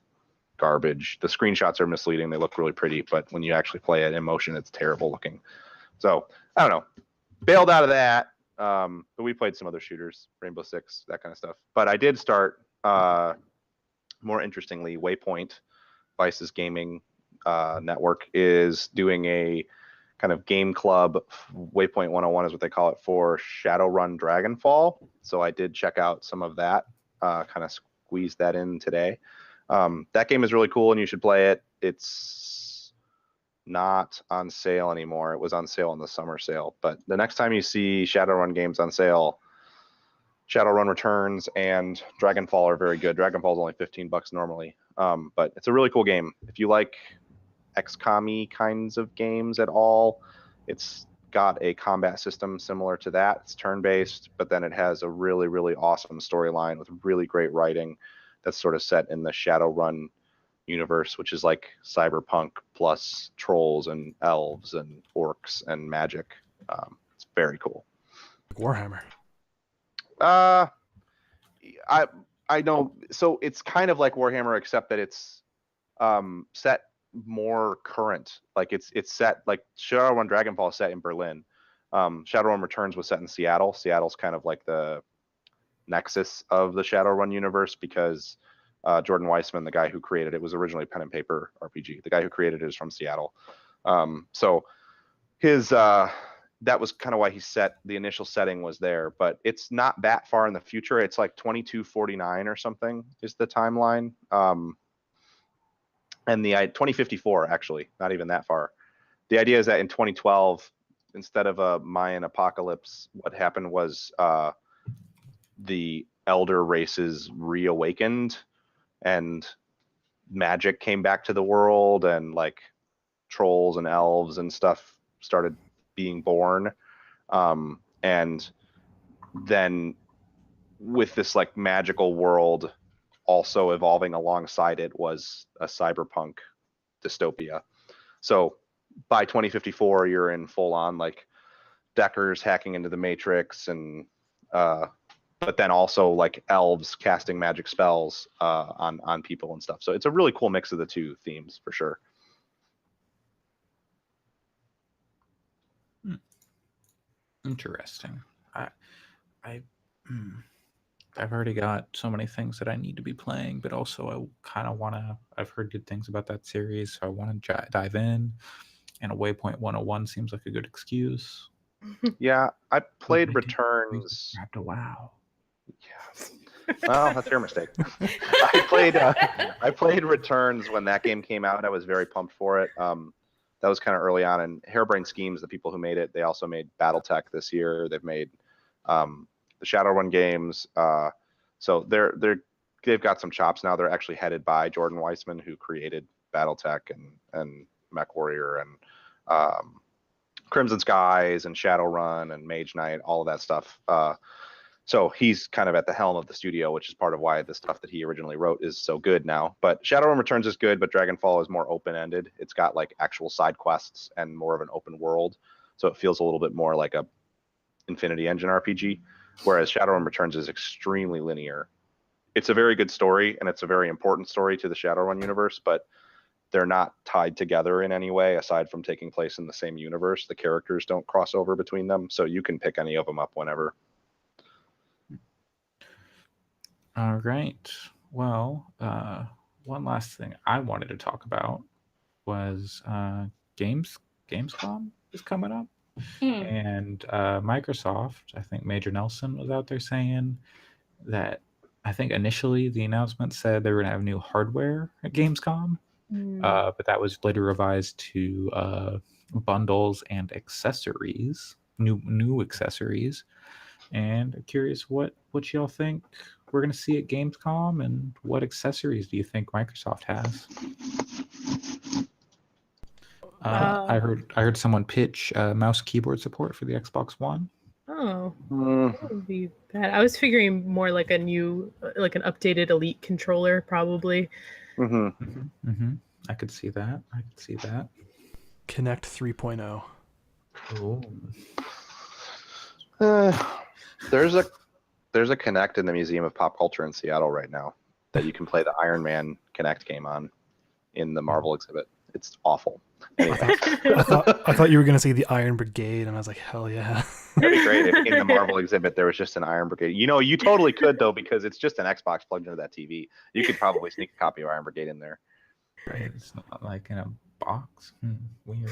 garbage. The screenshots are misleading. They look really pretty, but when you actually play it in motion, it's terrible looking. So I don't know. Bailed out of that. But we played some other shooters, Rainbow Six, that kind of stuff. But I did start, more interestingly, Waypoint, Vice's gaming network, is doing a kind of game club. Waypoint 101 is what they call it, for Shadowrun Dragonfall. So I did check out some of that, kind of squeezed that in today. That game is really cool and you should play it. It's not on sale anymore. It was on sale in the summer sale, but the next time you see Shadowrun games on sale, Shadowrun Returns and Dragonfall are very good. Dragonfall is only $15 normally, but it's a really cool game. If you like XCOM-y kinds of games at all, it's got a combat system similar to that. It's turn-based, but then it has a really, really awesome storyline with really great writing that's sort of set in the Shadowrun universe, which is like cyberpunk plus trolls and elves and orcs and magic. It's very cool. Warhammer. I know. So it's kind of like Warhammer, except that it's set more current. Like it's set like Shadowrun Dragonfall is set in Berlin. Shadowrun Returns was set in Seattle. Seattle's kind of like the nexus of the Shadowrun universe because Jordan Weissman, the guy who created it, was originally a pen and paper RPG. The guy who created it is from Seattle. So his that was kind of why he set the initial setting was there, but it's not that far in the future. It's like 2249 or something is the timeline. And the 2054, actually, not even that far. The idea is that in 2012, instead of a Mayan apocalypse, what happened was the elder races reawakened and magic came back to the world, and like trolls and elves and stuff started being born. And then with this like magical world also evolving alongside it was a cyberpunk dystopia. So by 2054, you're in full on like Deckers hacking into the Matrix, and but then also like elves casting magic spells on people and stuff. So it's a really cool mix of the two themes for sure. Interesting. I've already got so many things that I need to be playing, but also I kind of want to. I've heard good things about that series, so I want to dive in. And a Waypoint 101 seems like a good excuse. Yeah, I played Returns. To WoW. Yeah. Well, that's your mistake. I played Returns when that game came out. I was very pumped for it. That was kind of early on. And Harebrained Schemes, the people who made it, they also made BattleTech this year. They've made the Shadowrun games. So they've got some chops now. They're actually headed by Jordan Weissman, who created BattleTech and MechWarrior and Crimson Skies and Shadowrun and Mage Knight, all of that stuff. So he's kind of at the helm of the studio, which is part of why the stuff that he originally wrote is so good now. But Shadowrun Returns is good, but Dragonfall is more open-ended. It's got like actual side quests and more of an open world. So it feels a little bit more like a Infinity Engine RPG, whereas Shadowrun Returns is extremely linear. It's a very good story, and it's a very important story to the Shadowrun universe, but they're not tied together in any way aside from taking place in the same universe. The characters don't cross over between them, so you can pick any of them up whenever. All right. Well, one last thing I wanted to talk about was Gamescom is coming up. Mm. And Microsoft, I think Major Nelson was out there saying that I think initially the announcement said they were going to have new hardware at Gamescom, but that was later revised to bundles and accessories, new accessories. And I'm curious what y'all think we're going to see at Gamescom, and what accessories do you think Microsoft has? I heard someone pitch mouse keyboard support for the Xbox One. Oh, that would be bad. I was figuring more like a new, like an updated Elite controller, probably. I could see that. Kinect 3.0. There's a Kinect in the Museum of Pop Culture in Seattle right now that you can play the Iron Man Kinect game on in the Marvel exhibit. It's awful. Anyway. I thought you were gonna say the Iron Brigade, and I was like, hell yeah. That'd be great if in the Marvel exhibit there was just an Iron Brigade. You know, you totally could though, because it's just an Xbox plugged into that TV. You could probably sneak a copy of Iron Brigade in there. Right, it's not like in a box. Weird.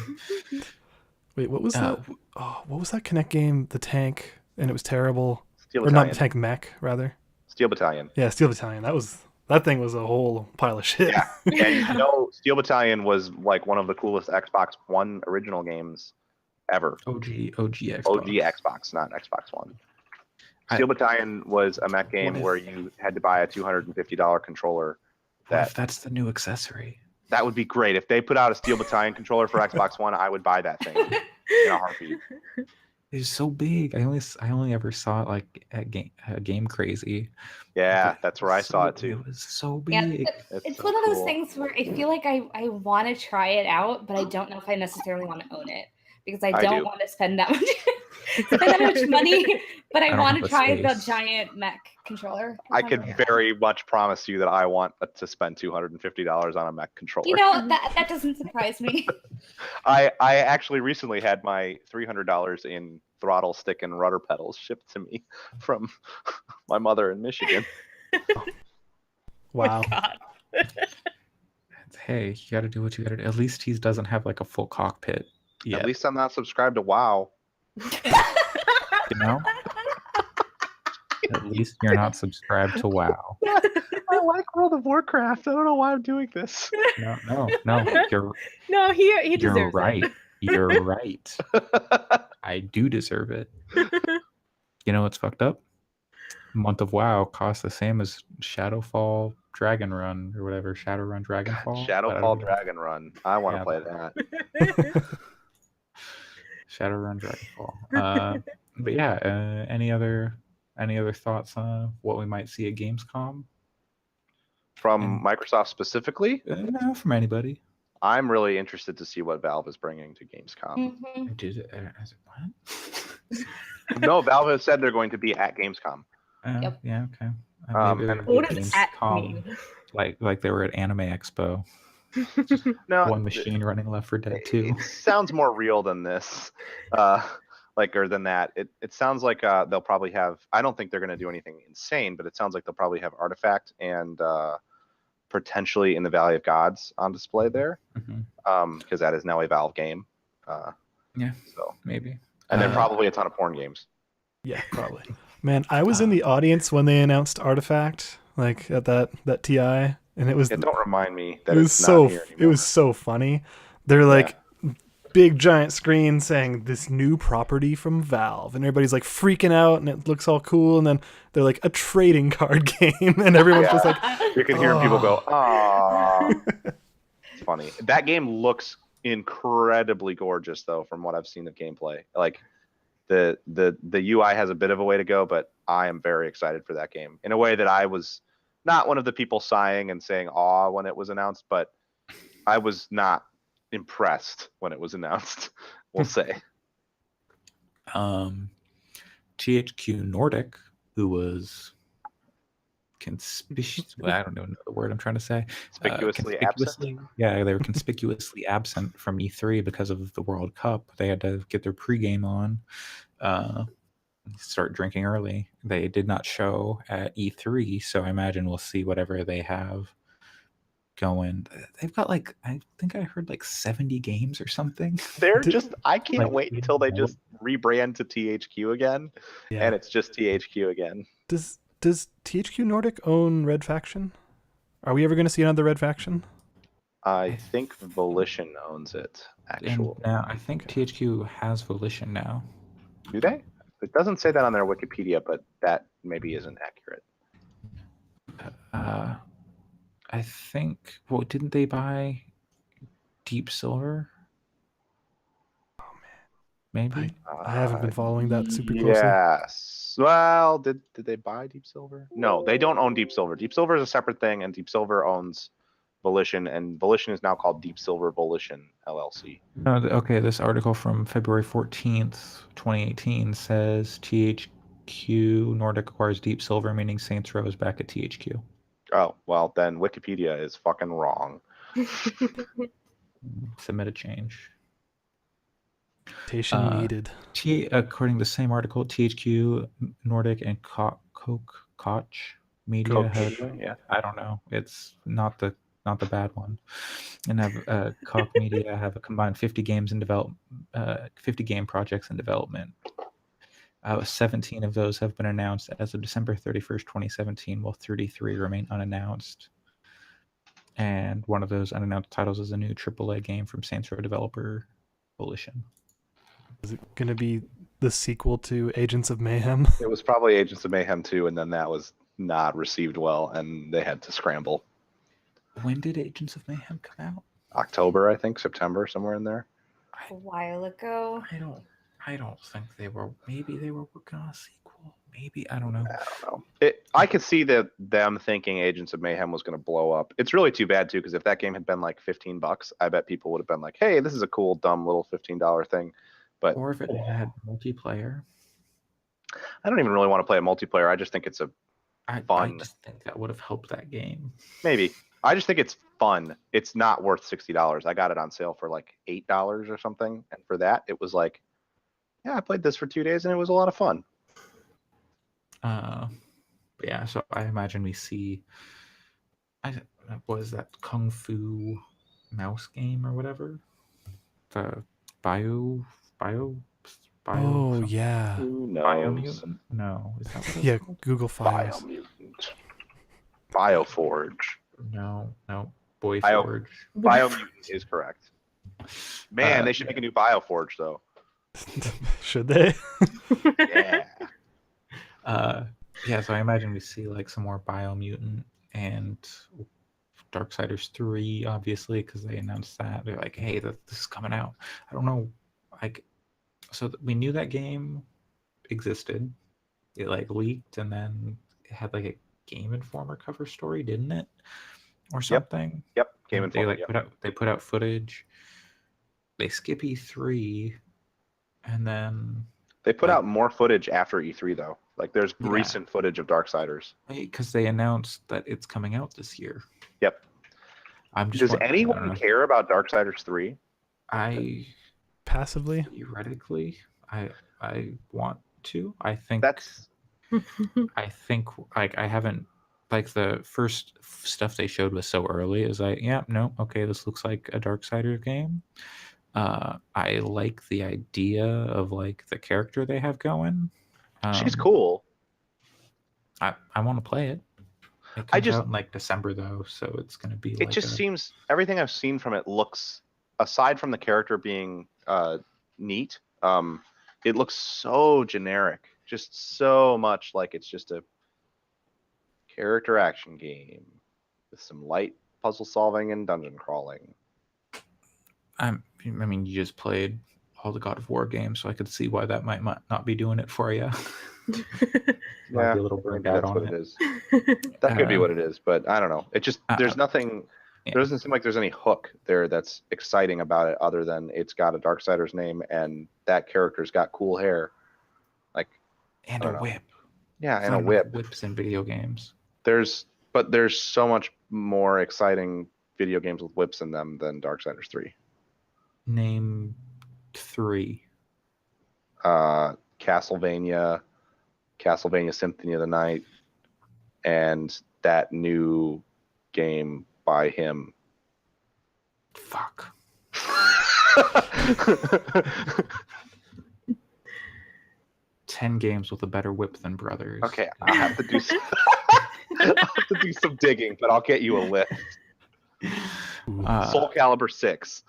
Wait, what was that? Oh, what was that Kinect game? The tank, and it was terrible. Steel or Battalion. not tank mech, rather. Steel Battalion. Yeah, Steel Battalion. That thing was a whole pile of shit. Yeah, and you know, Steel Battalion was like one of the coolest Xbox One original games ever. OG Xbox. OG Xbox, not Xbox One. Steel Battalion was a mech game where you had to buy a $250 controller. What if that's the new accessory? That would be great. If they put out a Steel Battalion controller for Xbox One, I would buy that thing in a heartbeat. It's so big. I only ever saw it like at Game Crazy. Yeah, that's where I saw it too. It was so big. Yeah, it's so one of those things where I feel like I want to try it out, but I don't know if I necessarily want to own it because I don't want to spend that much money. But I want to try the giant mech controller. I could very much promise you that I want to spend $250 on a mech controller. You know, that doesn't surprise me. I actually recently had my $300 in throttle, stick, and rudder pedals shipped to me from my mother in Michigan. Wow. Oh God. Hey, you got to do what you got to do. At least he doesn't have like a full cockpit yet. At least I'm not subscribed to WoW. You know? At least you're not subscribed to WoW. I like World of Warcraft. I don't know why I'm doing this. No. He deserves You're right. You're right. I do deserve it. You know what's fucked up? Month of WoW costs the same as Shadowfall Dragon Run or whatever. Shadowrun Dragonfall. Shadowfall Dragon Run. I want to play that. Shadowrun Dragonfall. But yeah, any other thoughts on what we might see at Gamescom? From Microsoft specifically? No, from anybody. I'm really interested to see what Valve is bringing to Gamescom. What? No, Valve has said they're going to be at Gamescom. Yep. Yeah, okay. What does that mean? Like they were at Anime Expo. No, One machine running Left 4 Dead 2. It sounds more real than this. Or than that. It sounds like they'll probably have, I don't think they're going to do anything insane, but it sounds like they'll probably have Artifact and potentially In the Valley of Gods on display there, because that is now a Valve game. Yeah, so maybe. And then probably a ton of porn games. Yeah, probably. Man, I was in the audience when they announced Artifact, like at that TI, and it was. Don't remind me that it was so. It was so funny. They're like. Big giant screen saying this new property from Valve, and everybody's like freaking out, and it looks all cool, and then they're like a trading card game, and everyone's just like, you can hear people go, "Ah." It's funny. That game looks incredibly gorgeous, though, from what I've seen of gameplay. Like the UI has a bit of a way to go, but I am very excited for that game in a way that I was not one of the people sighing and saying "aw" when it was announced, but I was not impressed when it was announced, we'll say. THQ Nordic, who was conspicuous, I don't know the word I'm trying to say. Conspicuously absent? Yeah, they were conspicuously absent from E3 because of the World Cup. They had to get their pregame on, start drinking early. They did not show at E3, so I imagine we'll see whatever they have going. They've got like, I think I heard like 70 games or something. I can't Like, wait until they just rebrand to THQ again, Yeah. and it's just THQ again. Does THQ Nordic own Red Faction? Are we ever going to see another Red Faction? I think Volition owns it, And actually. now I think THQ has Volition now. Do they? It doesn't say that on their Wikipedia, but that maybe isn't accurate. I think. Well, didn't they buy Deep Silver? Oh man, Maybe. I haven't been following that super closely. Yes. Well, did they buy Deep Silver? No, they don't own Deep Silver. Deep Silver is a separate thing, and Deep Silver owns Volition, and Volition is now called Deep Silver Volition LLC. No, okay, this article from February 14th, 2018 says THQ Nordic acquires Deep Silver, meaning Saints Row is back at THQ. Oh, well, then Wikipedia is fucking wrong. Submit a change. Citation needed. According to the same article, THQ Nordic and Koch Media have, Yeah. I don't know, it's not the bad one, and have Koch Media have a combined 50 games in 50 game projects in development. 17 of those have been announced as of December 31st, 2017, while 33 remain unannounced. And one of those unannounced titles is a new AAA game from Saints Row developer Volition. Is it going to be the sequel to Agents of Mayhem? It was probably Agents of Mayhem 2, and then that was not received well, and they had to scramble. When did Agents of Mayhem come out? October, I think, September, somewhere in there. A while ago. I don't think they were. Maybe they were working on a sequel. Maybe, I don't know. I don't know. I could see them thinking Agents of Mayhem was going to blow up. It's really too bad too, because if that game had been like $15, I bet people would have been like, "Hey, this is a cool, dumb little $15 thing." But or if it had multiplayer. I don't even really want to play a multiplayer. I just think it's fun. I just think that would have helped that game. Maybe. I just think it's fun. It's not worth $60. I got it on sale for like $8 or something, and for that, it was like, yeah, I played this for 2 days and it was a lot of fun. But yeah, so I imagine we see. What is that Kung Fu mouse game or whatever? The bio. Oh yeah. Who knows? Biomutant? No, is that what it's Yeah, called? Google Files. Biomutant. Bioforge. No, Boyforge. Biomutant is correct. Man, they should make a new Bioforge though. Should they? Yeah. Yeah, so I imagine we see like some more Biomutant and Darksiders 3, obviously, because they announced that. They're like, hey, this is coming out. I don't know. Like, so we knew that game existed. It like leaked, and then it had like a Game Informer cover story, didn't it? Or something. Yep. Game Informer. They put out footage. They skip E3, and then they put out more footage after E3 though. Like there's recent footage of Darksiders. Because they announced that it's coming out this year. Yep. Does anyone care about Darksiders 3? I passively. Theoretically, I want to. I think that's. I think like I haven't like the first stuff they showed was so early. Is like okay, this looks like a Darksiders game. I like the idea of like the character they have going. She's cool. I want to play it. It comes out in like December though, so it's gonna be. It just seems everything I've seen from it looks, aside from the character being neat, it looks so generic. Just so much like it's just a character action game with some light puzzle solving and dungeon crawling. I mean, you just played all the God of War games, so I could see why that might not be doing it for you. Yeah, be a little burned out on it is. That could be what it is, but I don't know. It just there's nothing. Yeah. There doesn't seem like there's any hook there that's exciting about it, other than it's got a Darksiders name and that character's got cool hair, like and a whip. Yeah, and a whip. Whips in video games. There's so much more exciting video games with whips in them than Darksiders 3. Name 3. Castlevania Symphony of the Night, and that new game by him. Fuck. 10 games with a better whip than Brothers. Okay, I'll have to do some, I'll have to do some digging, but I'll get you a list. Soul Calibur 6.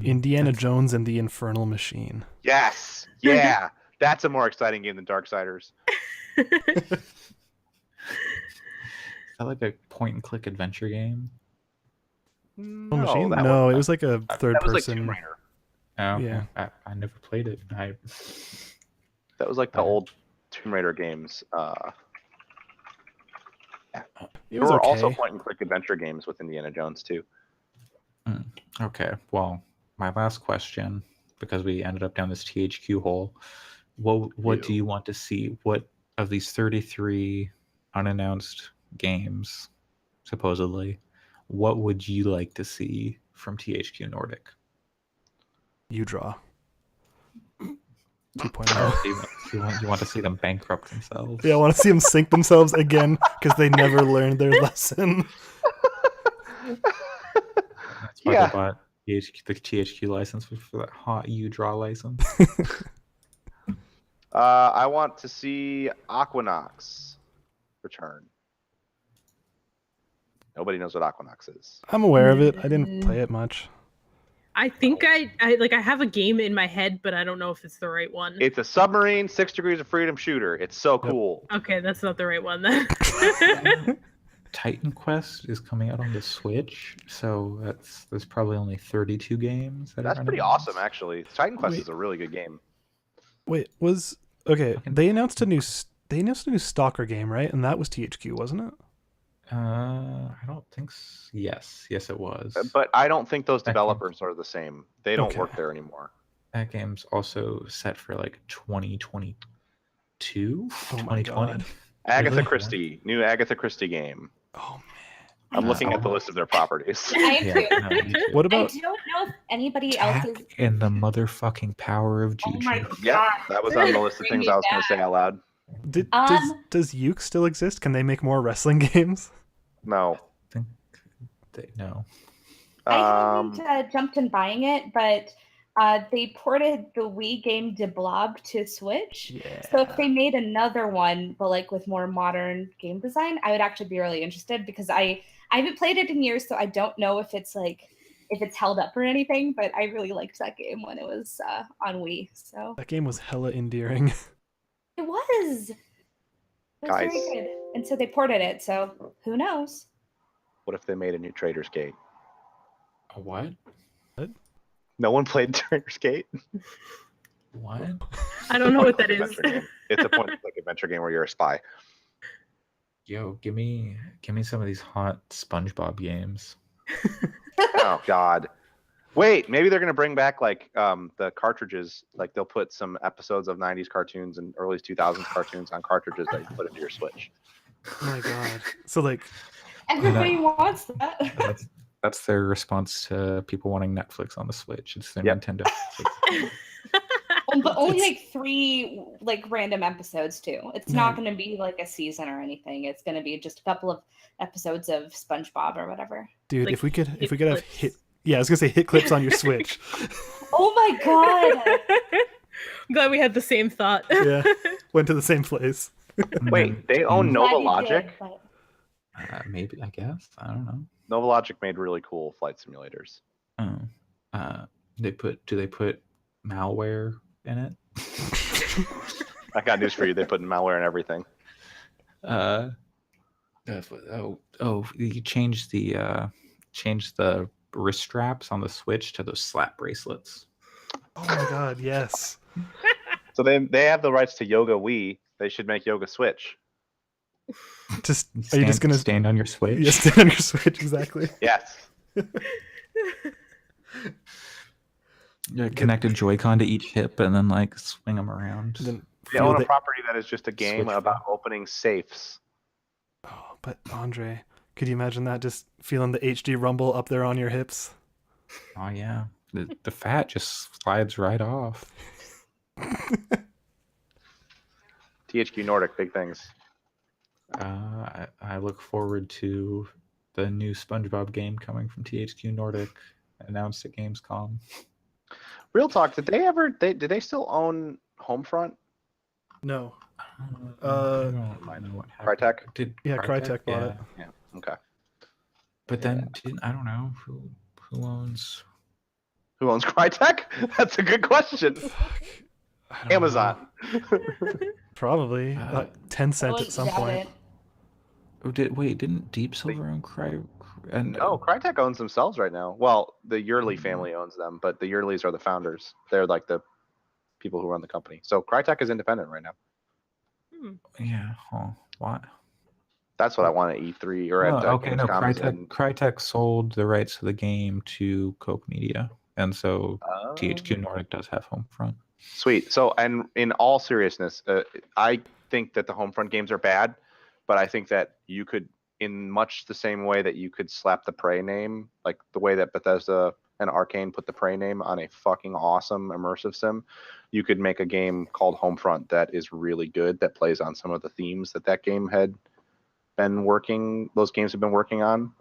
Indiana Jones and the Infernal Machine. Yes, yeah, that's a more exciting game than Darksiders. Is that like a point-and-click adventure game? Machine? that No, was- it was like a third that was like person. Tomb Raider. Oh, Yeah. I never played it. That was like the old Tomb Raider games. It There was were okay. also point-and-click adventure games with Indiana Jones too. Okay, well, my last question, because we ended up down this THQ hole, what do you want to see? What of these 33 unannounced games, supposedly, what would you like to see from THQ Nordic? You draw. 2.0. You want to see them bankrupt themselves? Yeah, I want to see them sink themselves again because they never learned their lesson. That's why they bought the THQ license for that hot You Draw license. I want to see Aquanox return. Nobody knows what Aquanox is. I'm aware of it. I didn't play it much. I think I have a game in my head, but I don't know if it's the right one. It's a submarine 6 degrees of freedom shooter. It's so cool. Okay, that's not the right one then. Titan Quest is coming out on the Switch, so there's probably only 32 games. That's pretty awesome, actually. Titan Quest is a really good game. Wait, they announced a new Stalker game, right? And that was THQ, wasn't it? I don't think so. Yes, it was. But I don't think those developers are the same. They don't work there anymore. That game's also set for like 2022, 2020. Agatha Christie, new Agatha Christie game. Oh man, I'm looking at the list of their properties. I am too. What about? I don't know if anybody else is. In the motherfucking power of Oh Juju. my god! Yeah, that was on the list of things I was going to say out loud. Does Uke still exist? Can they make more wrestling games? No. No. I haven't jumped in buying it, but they ported the Wii game De Blob to Switch. Yeah. So if they made another one, but like with more modern game design, I would actually be really interested because I haven't played it in years, so I don't know if it's held up or anything. But I really liked that game when it was on Wii. So that game was hella endearing. it was. It was very good. And so they ported it. So who knows? What if they made a new Trader's Gate? A what? No one played Trader's Gate? What? I don't know what that is. It's a point-and-click adventure game where you're a spy. Yo, give me some of these hot SpongeBob games. Oh God. Wait, maybe they're gonna bring back like the cartridges. Like they'll put some episodes of '90s cartoons and early 2000s cartoons on cartridges that you put into your Switch. Oh my god! So like, everybody wants that. That's their response to people wanting Netflix on the Switch. It's their Nintendo. But only like 3 like random episodes too. It's not going to be like a season or anything. It's going to be just a couple of episodes of SpongeBob or whatever. Dude, like if we could have hit. Yeah, I was gonna say hit clips on your Switch. Oh my god! I'm glad we had the same thought. Yeah, went to the same place. Wait, they own Nova Logic? Maybe, I guess. I don't know. Nova Logic made really cool flight simulators. Oh, do they put malware in it? I got news for you. They put malware in everything. You changed the wrist straps on the Switch to those slap bracelets. Oh my god, yes. So they have the rights to Yoga Wii. They should make Yoga Switch. Are you just gonna stand on your Switch? Yeah, stand on your Switch, exactly. Yes. Connect a Joy-Con to each hip and then like swing them around. They own a property that is just a game about opening safes. Oh, but Andre, could you imagine that? Just feeling the HD rumble up there on your hips. Oh yeah, the fat just slides right off. THQ Nordic, big things. I look forward to the new SpongeBob game coming from THQ Nordic announced at Gamescom. Real talk, did they still own Homefront? No. I don't know what happened. Crytek? Yeah, Crytek bought it. Yeah. Okay. But then I don't know who owns. Who owns Crytek? That's a good question. Fuck. I don't Amazon. know. Probably. 10 cent at some point. Didn't Deep Silver own And No, Crytek owns themselves right now. Well, the Yearly family owns them, but the Yearlys are the founders. They're like the people who run the company. So Crytek is independent right now. Yeah. What? That's what I want at E3 or at Gamescom. Crytek sold the rights to the game to Koch Media, and so THQ Nordic does have Homefront. Sweet. So, and in all seriousness, I think that the Homefront games are bad, but I think that you could, in much the same way that you could slap the Prey name, like the way that Bethesda and Arcane put the Prey name on a fucking awesome immersive sim, you could make a game called Homefront that is really good, that plays on some of the themes that game had been working, those games have been working on.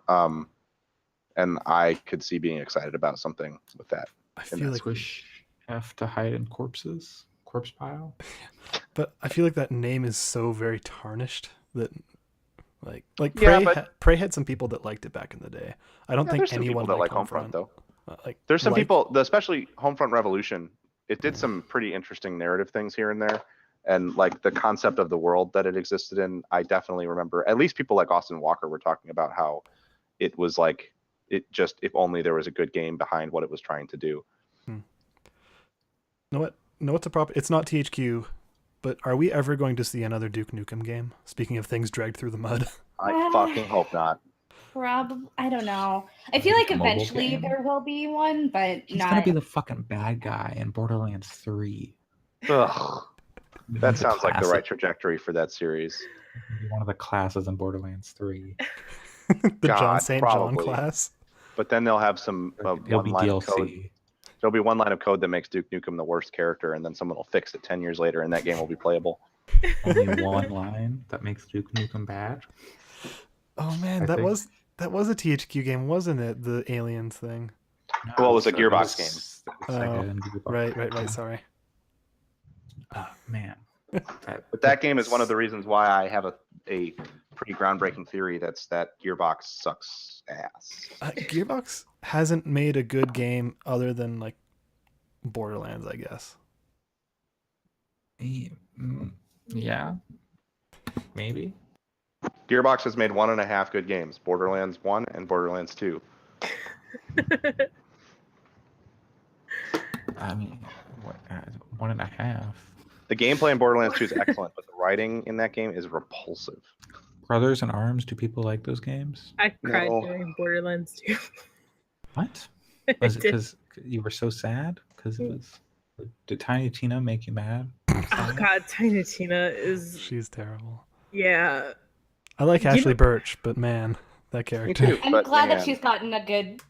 And I could see being excited about something with that. I feel like Squish have to hide in corpse pile. But I feel like that name is so very tarnished that like Prey had some people that liked it back in the day. I don't think anyone that liked like Homefront though. Like there's some people, especially Homefront Revolution. It did some pretty interesting narrative things here and there, and like the concept of the world that it existed in. I definitely remember. At least people like Austin Walker were talking about how it was like it just, if only there was a good game behind what it was trying to do. Know what's a problem? It's not THQ, but are we ever going to see another Duke Nukem game? Speaking of things dragged through the mud. I fucking hope not. Probably, I don't know. I feel like eventually there will be one, but he's gonna be the fucking bad guy in Borderlands 3. Ugh. That sounds like the right trajectory for that series. One of the classes in Borderlands 3. The John St. John class. But then they'll have some it'll be DLC. Code. There'll be one line of code that makes Duke Nukem the worst character, and then someone will fix it 10 years later, and that game will be playable. Only one line that makes Duke Nukem bad. Oh man, that was a THQ game, wasn't it? The Aliens thing. No, well, it was a Gearbox game. Right. Sorry. Man. But that game is one of the reasons why I have a pretty groundbreaking theory that Gearbox sucks ass. Gearbox hasn't made a good game other than like Borderlands, I guess. Yeah. Maybe. Gearbox has made 1.5 good games, Borderlands 1 and Borderlands 2. I mean, 1.5. The gameplay in Borderlands 2 is excellent, but the writing in that game is repulsive. Brothers in Arms, do people like those games? I cried during Borderlands 2. What? Was it because you were so sad? Because it was... Did Tiny Tina make you mad? Oh god, Tiny Tina is... She's terrible. Yeah. I like Ashley Birch, but man, that character. Me too, I'm glad that she's gotten a good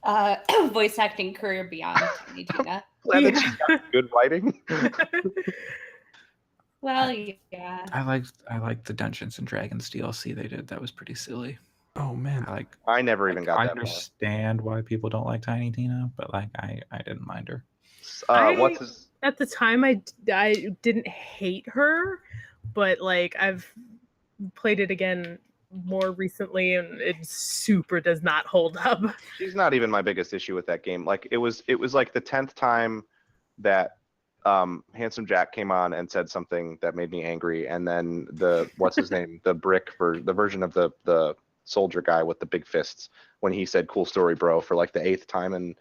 voice acting career beyond Tiny Tina. Glad that she's got good writing. Well, yeah. I liked the Dungeons and Dragons DLC they did. That was pretty silly. Oh man, I never even got that. I understand why people don't like Tiny Tina, but like I didn't mind her. At the time, I didn't hate her, but like I've played it again more recently, and it super does not hold up. She's not even my biggest issue with that game. Like it was like the 10th time that Handsome Jack came on and said something that made me angry, and then what's his name, the version of the soldier guy with the big fists, when he said "cool story, bro" for like the 8th time in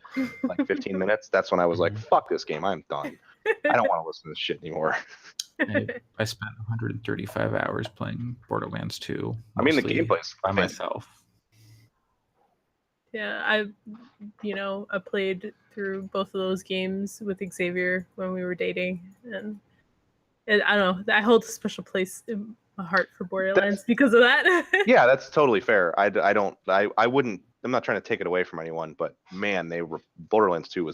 like 15 minutes. That's when I was like, "Fuck this game, I'm done. I don't want to listen to this shit anymore." I spent 135 hours playing Borderlands 2. I mean, the gameplay's by myself. Yeah, I played through both of those games with Xavier when we were dating, and I don't know, I hold a special place in my heart for Borderlands because of that. Yeah, that's totally fair. I wouldn't. I'm not trying to take it away from anyone, but man, Borderlands 2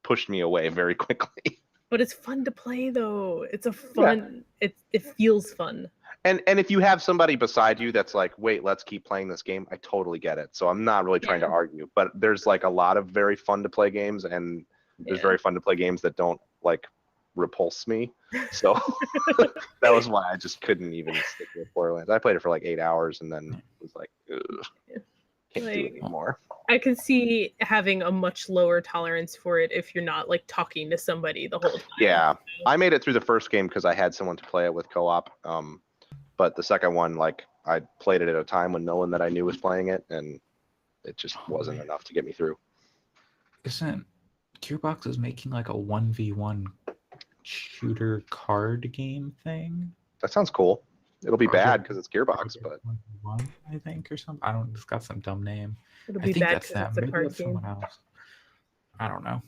pushed me away very quickly. But it's fun to play though. It's a fun. Yeah. It feels fun. And if you have somebody beside you that's like, wait, let's keep playing this game, I totally get it. So I'm not really trying to argue, but there's like a lot of very fun to play games, and there's very fun to play games that don't like repulse me. So that was why I just couldn't even stick with Borderlands. I played it for like 8 hours and then was like, ugh, can't do it anymore. I can see having a much lower tolerance for it if you're not like talking to somebody the whole time. Yeah, I made it through the first game because I had someone to play it with co-op. But the second one, like I played it at a time when no one that I knew was playing it, and it just wasn't enough to get me through. Isn't Gearbox is making like a 1v1 shooter card game thing? That sounds cool. It'll be bad because it's Gearbox, but 1v1, I think, or something. I don't. It's got some dumb name. It'll I be think bad that's because them. it's a Maybe card that's game. someone else. I don't know.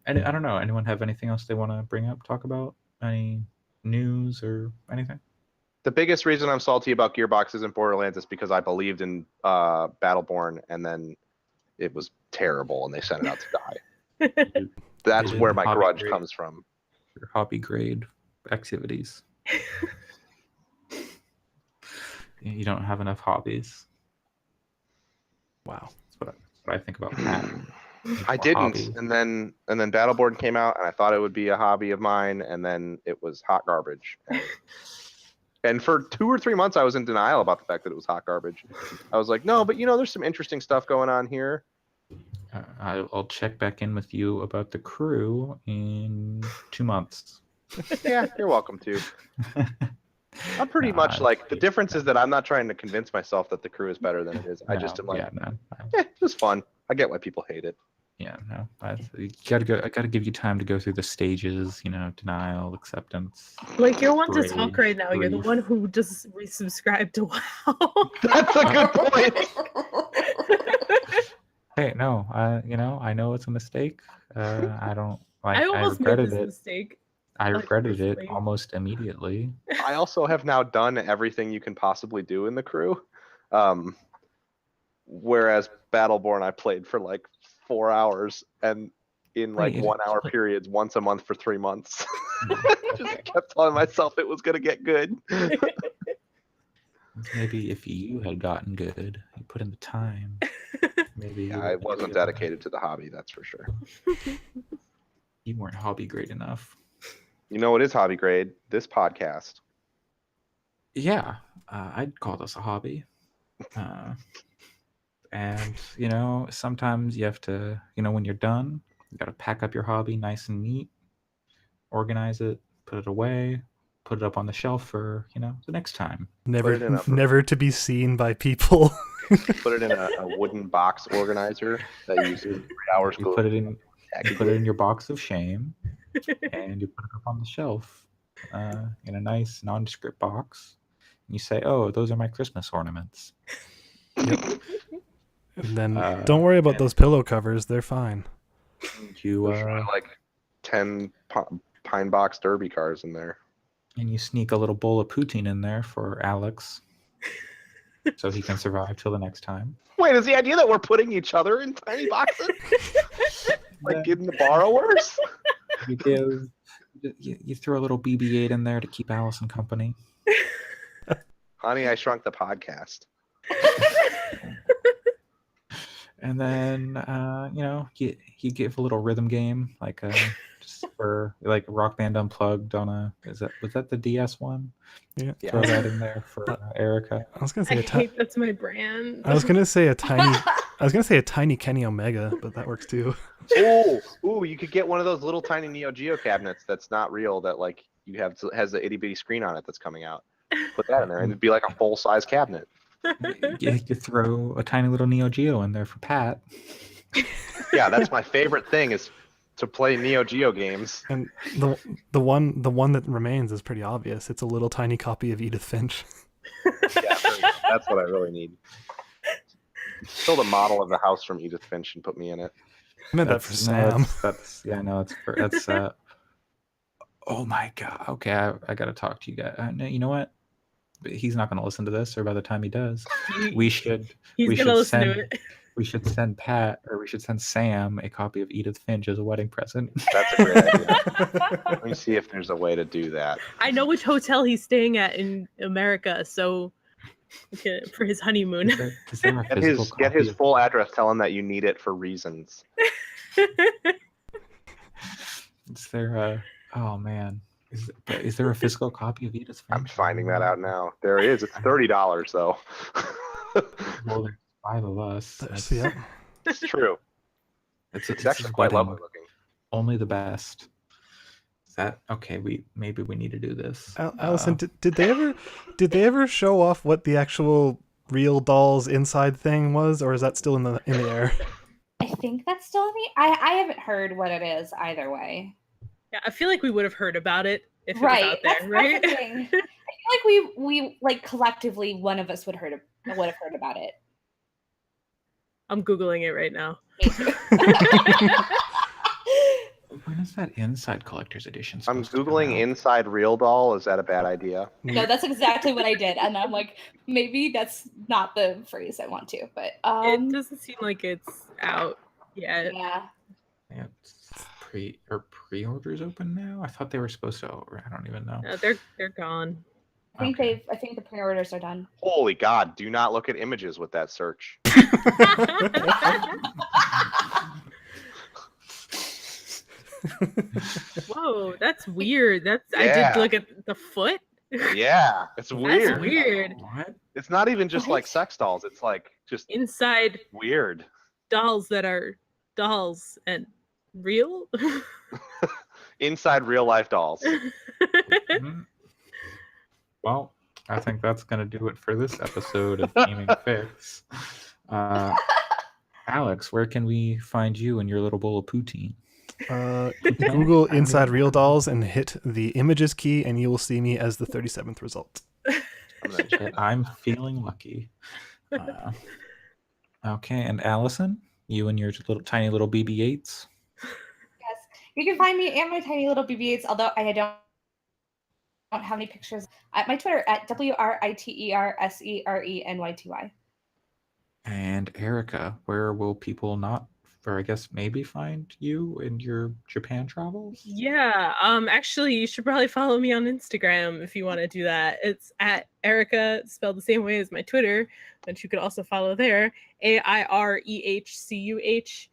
And I don't know. Anyone have anything else they want to bring up, talk about? Any news or anything? the biggest reason I'm salty about Gearbox isn't Borderlands is because I believed in Battleborn and then it was terrible and they sent it out to die. That's where my grudge comes from. Your hobby grade activities. You don't have enough hobbies. Wow. That's what I think about Pat. I didn't, and then Battleborn came out, and I thought it would be a hobby of mine, and then it was hot garbage. And for 2 or 3 months, I was in denial about the fact that it was hot garbage. I was like, no, but there's some interesting stuff going on here. I'll check back in with you about the crew in 2 months. Yeah, you're welcome to. I'm pretty much like, the difference is that I'm not trying to convince myself that the crew is better than it is. I just am like, it was fun. I get why people hate it. Yeah, no, you gotta go. I gotta give you time to go through the stages. Denial, acceptance. Like you're one to talk right now. You're the one who just resubscribed to WoW. That's a good point. Hey, no, I know it's a mistake. I don't like. I almost made this mistake. I regretted it almost immediately. I also have now done everything you can possibly do in the crew. Whereas Battleborn, I played for like 4 hours and in like 1 hour periods once a month for 3 months. Just kept telling myself it was going to get good. Maybe if you had gotten good, you put in the time. Maybe. Yeah, I wasn't dedicated to the hobby, that's for sure. You weren't hobby grade enough. You know what is hobby grade? This podcast. Yeah, I'd call this a hobby. And, sometimes you have to, when you're done, you got to pack up your hobby nice and neat, organize it, put it away, put it up on the shelf for, the next time. Never to be seen by people. Put it in a wooden box organizer that you use 3 hours. You put it in your box of shame, and you put it up on the shelf in a nice nondescript box. And you say, "Oh, those are my Christmas ornaments." Yep. And then don't worry about those pillow covers; they're fine. There's like 10 pine box derby cars in there. And you sneak a little bowl of poutine in there for Alex, so he can survive till the next time. Wait, is the idea that we're putting each other in tiny boxes? Like getting the borrowers? You throw a little BB-8 in there to keep Allison company. Honey, I Shrunk the Podcast. And then you give a little rhythm game just for like Rock Band Unplugged on was that the DS one? Yeah. Throw that in there for Erica. I was gonna say that's my brand. I was gonna say a tiny Kenny Omega, but that works too. Ooh, you could get one of those little tiny Neo Geo cabinets that's not real that like has the itty bitty screen on it that's coming out. Put that in there and it'd be like a full size cabinet. You throw a tiny little Neo Geo in there for Pat. Yeah, that's my favorite thing is to play Neo Geo games. And the one that remains is pretty obvious. It's a little tiny copy of Edith Finch. Yeah, that's what I really need. Build a model of the house from Edith Finch and put me in it. I meant that for Sam. Oh my god. Okay, I gotta talk to you guys. You know what? He's He's not gonna listen to this, or by the time he does, we should gonna listen to it. We should send Sam a copy of Edith Finch as a wedding present. That's a great idea. Let me see if there's a way to do that. I know which hotel he's staying at in America, so for his honeymoon. Is there a physical Get his copy full address. Tell him that you need it for reasons. Is there a? Oh man, is there a physical copy of Edith Finch? I'm finding that out now. There is. It's $30 though. Well, there's 5 of us. Yep. It's true. It's actually quite lovely looking. Only the best. Is that okay? We need to do this. Allison, did they ever show off what the actual real doll's inside thing was, or is that still in the air? I think that's still in the. I haven't heard what it is either way. Yeah, I feel like we would have heard about it if it Right, was out there, that's right? the thing. I feel like we like collectively one of us would have heard about it. I'm Googling it right now. Me too. When is that Inside Collector's Edition? I'm supposed to come Googling out? Inside Real Doll. Is that a bad idea? No, that's exactly what I did, and I'm like, maybe that's not the phrase I want to, but It doesn't seem like it's out yet. yeah. Yeah, pre-orders open now? I thought they were supposed to. I don't even know. No, they're gone. I think the pre-orders are done. Holy God! Do not look at images with that search. Whoa, that's weird. I Yeah. did look at the foot. Yeah, it's weird. That's weird. What? It's not even just What? like sex dolls. It's like just Inside weird. dolls that are dolls and real. Inside real life dolls. Mhm. Well, I think that's going to do it for this episode of Gaming Fix. Alex, where can we find you and your little bowl of poutine? Google Inside Real Dolls and hit the images key, and you will see me as the 37th result. I'm feeling lucky. Okay, and Allison, you and your tiny little BB-8s. Yes, you can find me and my tiny little BB-8s. Although I don't have any pictures at my Twitter at WRITERSERENYTY. And Erica, where will people not, or I guess maybe find you in your Japan travels? Yeah. Actually, you should probably follow me on Instagram if you want to do that. It's at Erica, spelled the same way as my Twitter, which you could also follow there. AIREHCUH.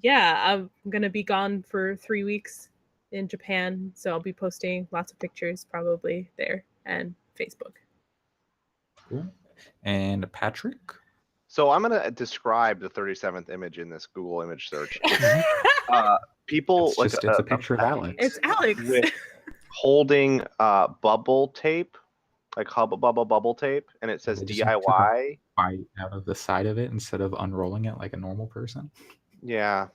Yeah, I'm gonna be gone for 3 weeks in Japan, so I'll be posting lots of pictures probably there and Facebook. Cool. And Patrick? So I'm gonna describe the 37th image in this Google image search. People It's a picture of Alex. It's Alex. with holding bubble tape, like Hubba Bubba bubble tape, and it says They just took DIY. Bite out of the side of it instead of unrolling it like a normal person. Yeah.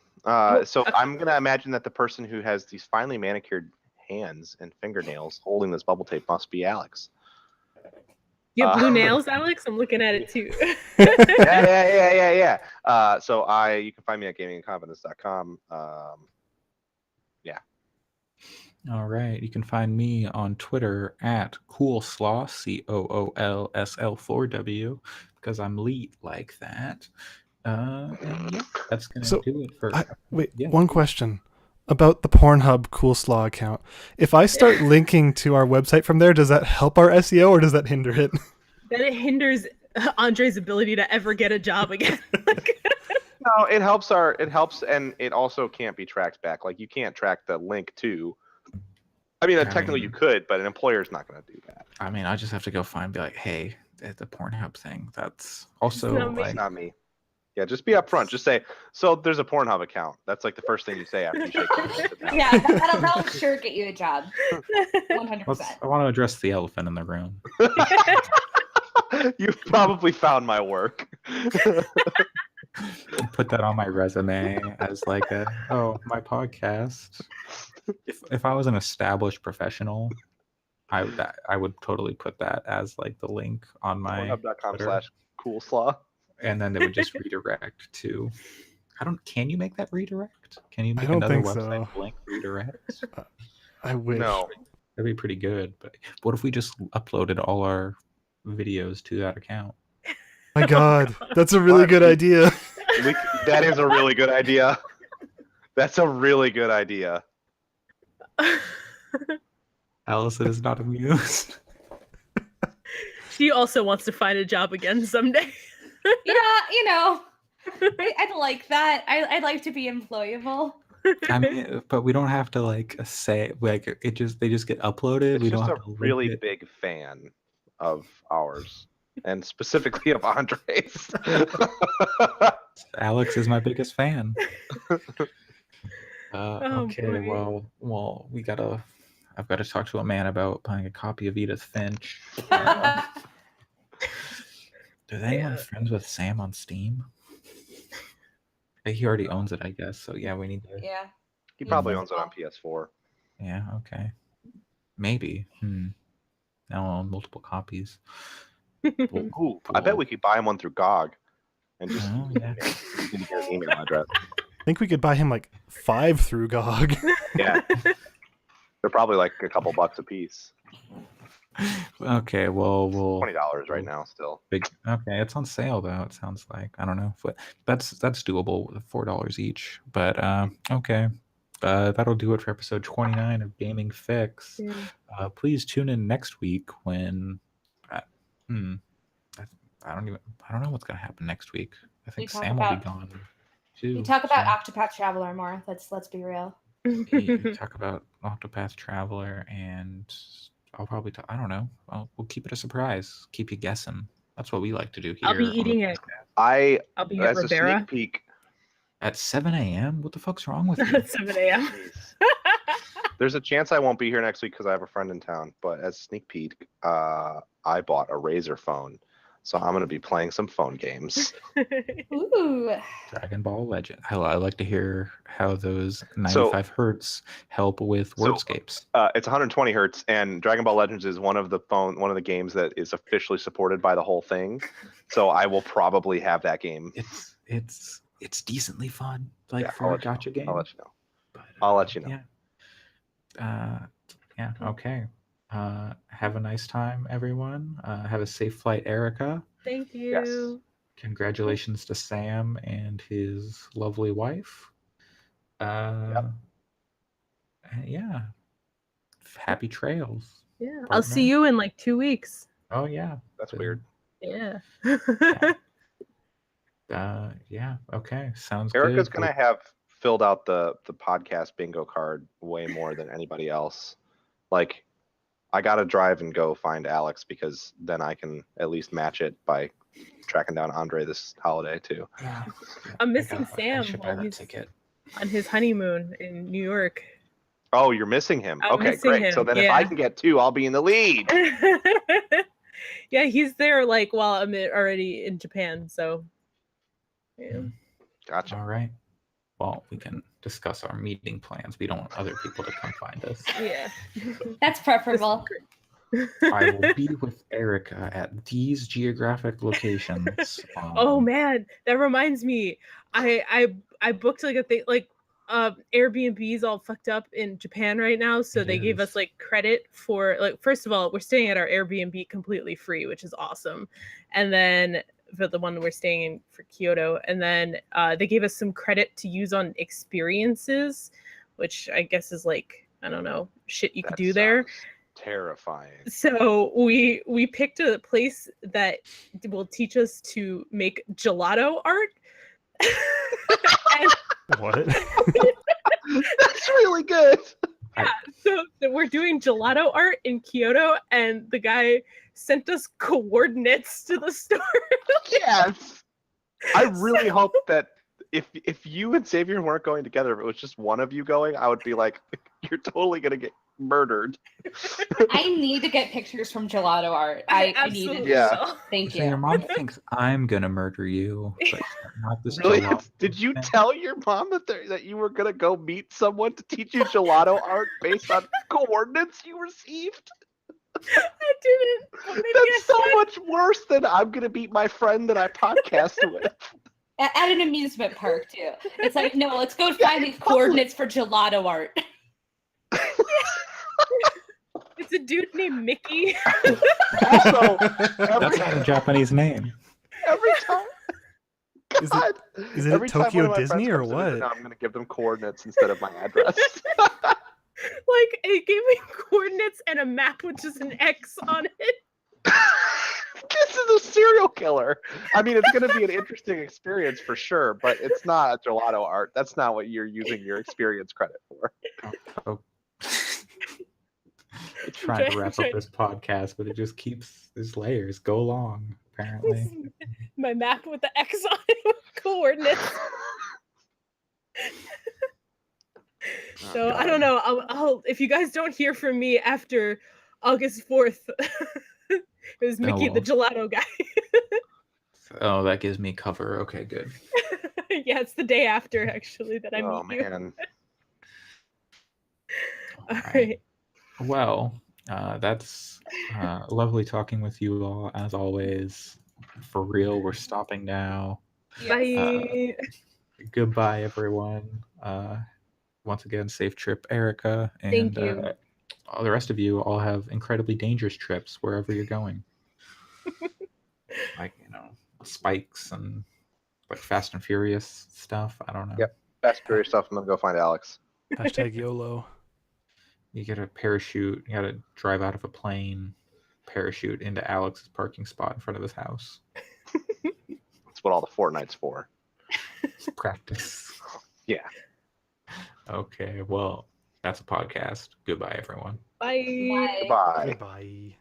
So I'm gonna imagine that the person who has these finely manicured hands and fingernails holding this bubble tape must be Alex. You have blue nails, Alex? I'm looking at it too. Yeah. So you can find me at gamingandconfidence.com. Yeah. All right. You can find me on Twitter at Coolslaw, COOLSL4W, because I'm leet like that. And yeah, that's going to do it for. One question about the Pornhub Coolslaw account. If I start linking to our website from there, does that help our SEO or does that hinder it? That it hinders Andre's ability to ever get a job again. No, it helps and it also can't be tracked back. Like you can't track the link to. I mean, technically you could, but an employer's not going to do that. I mean, I just have to go find, be like, hey, the Pornhub thing. That's also It's not me. Yeah, just be upfront. Just say, so there's a Pornhub account. That's like the first thing you say after you shake hands. Yeah, that'll sure get you a job. 100%. I want to address the elephant in the room. You've probably found my work. Put that on my resume as like my podcast. If I was an established professional, I would totally put that as like the link on my Pornhub.com/coolslaw. And then it would just redirect to. Can you make that redirect? Can you make another website link redirect? I wish. No. That'd be pretty good. But what if we just uploaded all our videos to that account? My God, that's a really What? good idea. That is a really good idea. That's a really good idea. Allison is not amused. She also wants to find a job again someday. Yeah, I'd like that. I'd like to be employable. I mean, but we don't have to like say like they just get uploaded. It's We just don't a have to link really it. big fan of ours, and specifically of Andre's. Alex is my biggest fan. Oh, Okay, boy. well, I've got to talk to a man about buying a copy of Edith Finch. Does anyone friends with Sam on Steam? He already owns it, I guess. So yeah, we need to. Yeah. He probably owns it on PS4. Yeah. Okay. Maybe. I don't own multiple copies. Ooh, I bet we could buy him one through GOG, and just Yeah. get his email address. I think we could buy him like 5 through GOG. Yeah, they're probably like a couple bucks a piece. Okay. Well, we'll $20 right now still. Okay, it's on sale though. It sounds like I don't know, but that's doable with $4 each. But okay, that'll do it for episode 29 of Gaming Fix. Yeah. Please tune in next week when I don't know what's gonna happen next week. I think Sam will be gone too. We talk about so Octopath Traveler more. Let's be real. you talk about Octopath Traveler, and I'll probably I don't know. We'll keep it a surprise. Keep you guessing. That's what we like to do here. I'll be eating it. I'll be at as a Rivera sneak peek. At 7 a.m.? What the fuck's wrong with you? at 7 a.m. There's a chance I won't be here next week because I have a friend in town. But as a sneak peek, I bought a Razer phone, so I'm gonna be playing some phone games. Ooh. Dragon Ball Legend. I like to hear how those 95 hertz help with wordscapes. It's 120 hertz, and Dragon Ball Legends is one of the games that is officially supported by the whole thing. So I will probably have that game. It's decently fun, like for I'll a gacha game. I'll let you know. But, I'll let you know. Yeah. Okay. Have a nice time, everyone. Have a safe flight, Erica. Thank you. Yes. Congratulations to Sam and his lovely wife. Yeah. Happy trails. Yeah. partner. I'll see you in like 2 weeks. Oh yeah. That's weird. Yeah. Yeah. Okay. Sounds Erica's good. gonna have filled out the podcast bingo card way more than anybody else. Like, I gotta drive and go find Alex because then I can at least match it by tracking down Andre this holiday too. Yeah. I'm missing I Sam should buy while that he's ticket. on his honeymoon in New York. Oh, you're missing him. I'm Okay, missing great. him, So then if I yeah. can get 2, I'll be in the lead. Yeah, he's there like while I'm already in Japan, so yeah. Gotcha. All right. Well, we can discuss our meeting plans. We don't want other people to come find us. Yeah. That's preferable. I will be with Erica at these geographic locations. Oh man, that reminds me. I booked like a thing like Airbnb's all fucked up in Japan right now, so It they gave us is. like credit for like first of all, we're staying at our Airbnb completely free, which is awesome. And then for the one we're staying in for Kyoto, and then they gave us some credit to use on experiences, which I guess is like I don't know, shit you could do there. Sounds terrifying. So we picked a place that will teach us to make gelato art. And What? That's really good. yeah, so we're doing gelato art in Kyoto, and the guy sent us coordinates to the store. Yes. I really hope that if you and Xavier weren't going together, if it was just one of you going, I would be like, you're totally gonna get murdered. I need to get pictures from gelato art. I need absolutely it. Yeah. will. Thank So your you. mom thinks I'm gonna murder you, but not this Really? gelato Did you thing. tell your mom that you were gonna go meet someone to teach you gelato art based on coordinates you received? I didn't. Well, maybe That's so I should. much worse than I'm gonna meet my friend that I podcast with. At an amusement park too. It's like, no, let's go find these coordinates for gelato art. It's a dude named Mickey. Also, That's not a Japanese name. every Every time. Is God. Is it Every at time one Tokyo of my friends Disney or comes to visit, what? now I'm going to give them coordinates instead of my address. Like, it gave me coordinates and a map with just an X on it. This is a serial killer. I mean, it's going to be an interesting experience for sure, but it's not gelato art. That's not what you're using your experience credit for. Oh. Trying to wrap up this podcast, but it just keeps these layers go long, apparently. My map with the X on it with coordinates. So I don't know. I'll if you guys don't hear from me after August 4th, it was Mickey the gelato guy. Oh, that gives me cover. Okay, good. Yeah, it's the day after actually that I meet you. Man. All right. Well, that's lovely talking with you all as always. For real, we're stopping now. Bye. Goodbye, everyone. Once again, safe trip, Erica, and Thank you. all the rest of you all have incredibly dangerous trips wherever you're going. Like, spikes and like Fast and Furious stuff. I don't know. Yep. Fast and Furious stuff. I'm going to go find Alex. Hashtag YOLO. You get a parachute. You got to drive out of a plane, parachute into Alex's parking spot in front of his house. That's what all the Fortnite's for. Practice. Yeah. Okay, well, that's a podcast. Goodbye, everyone. Bye. Goodbye. Goodbye.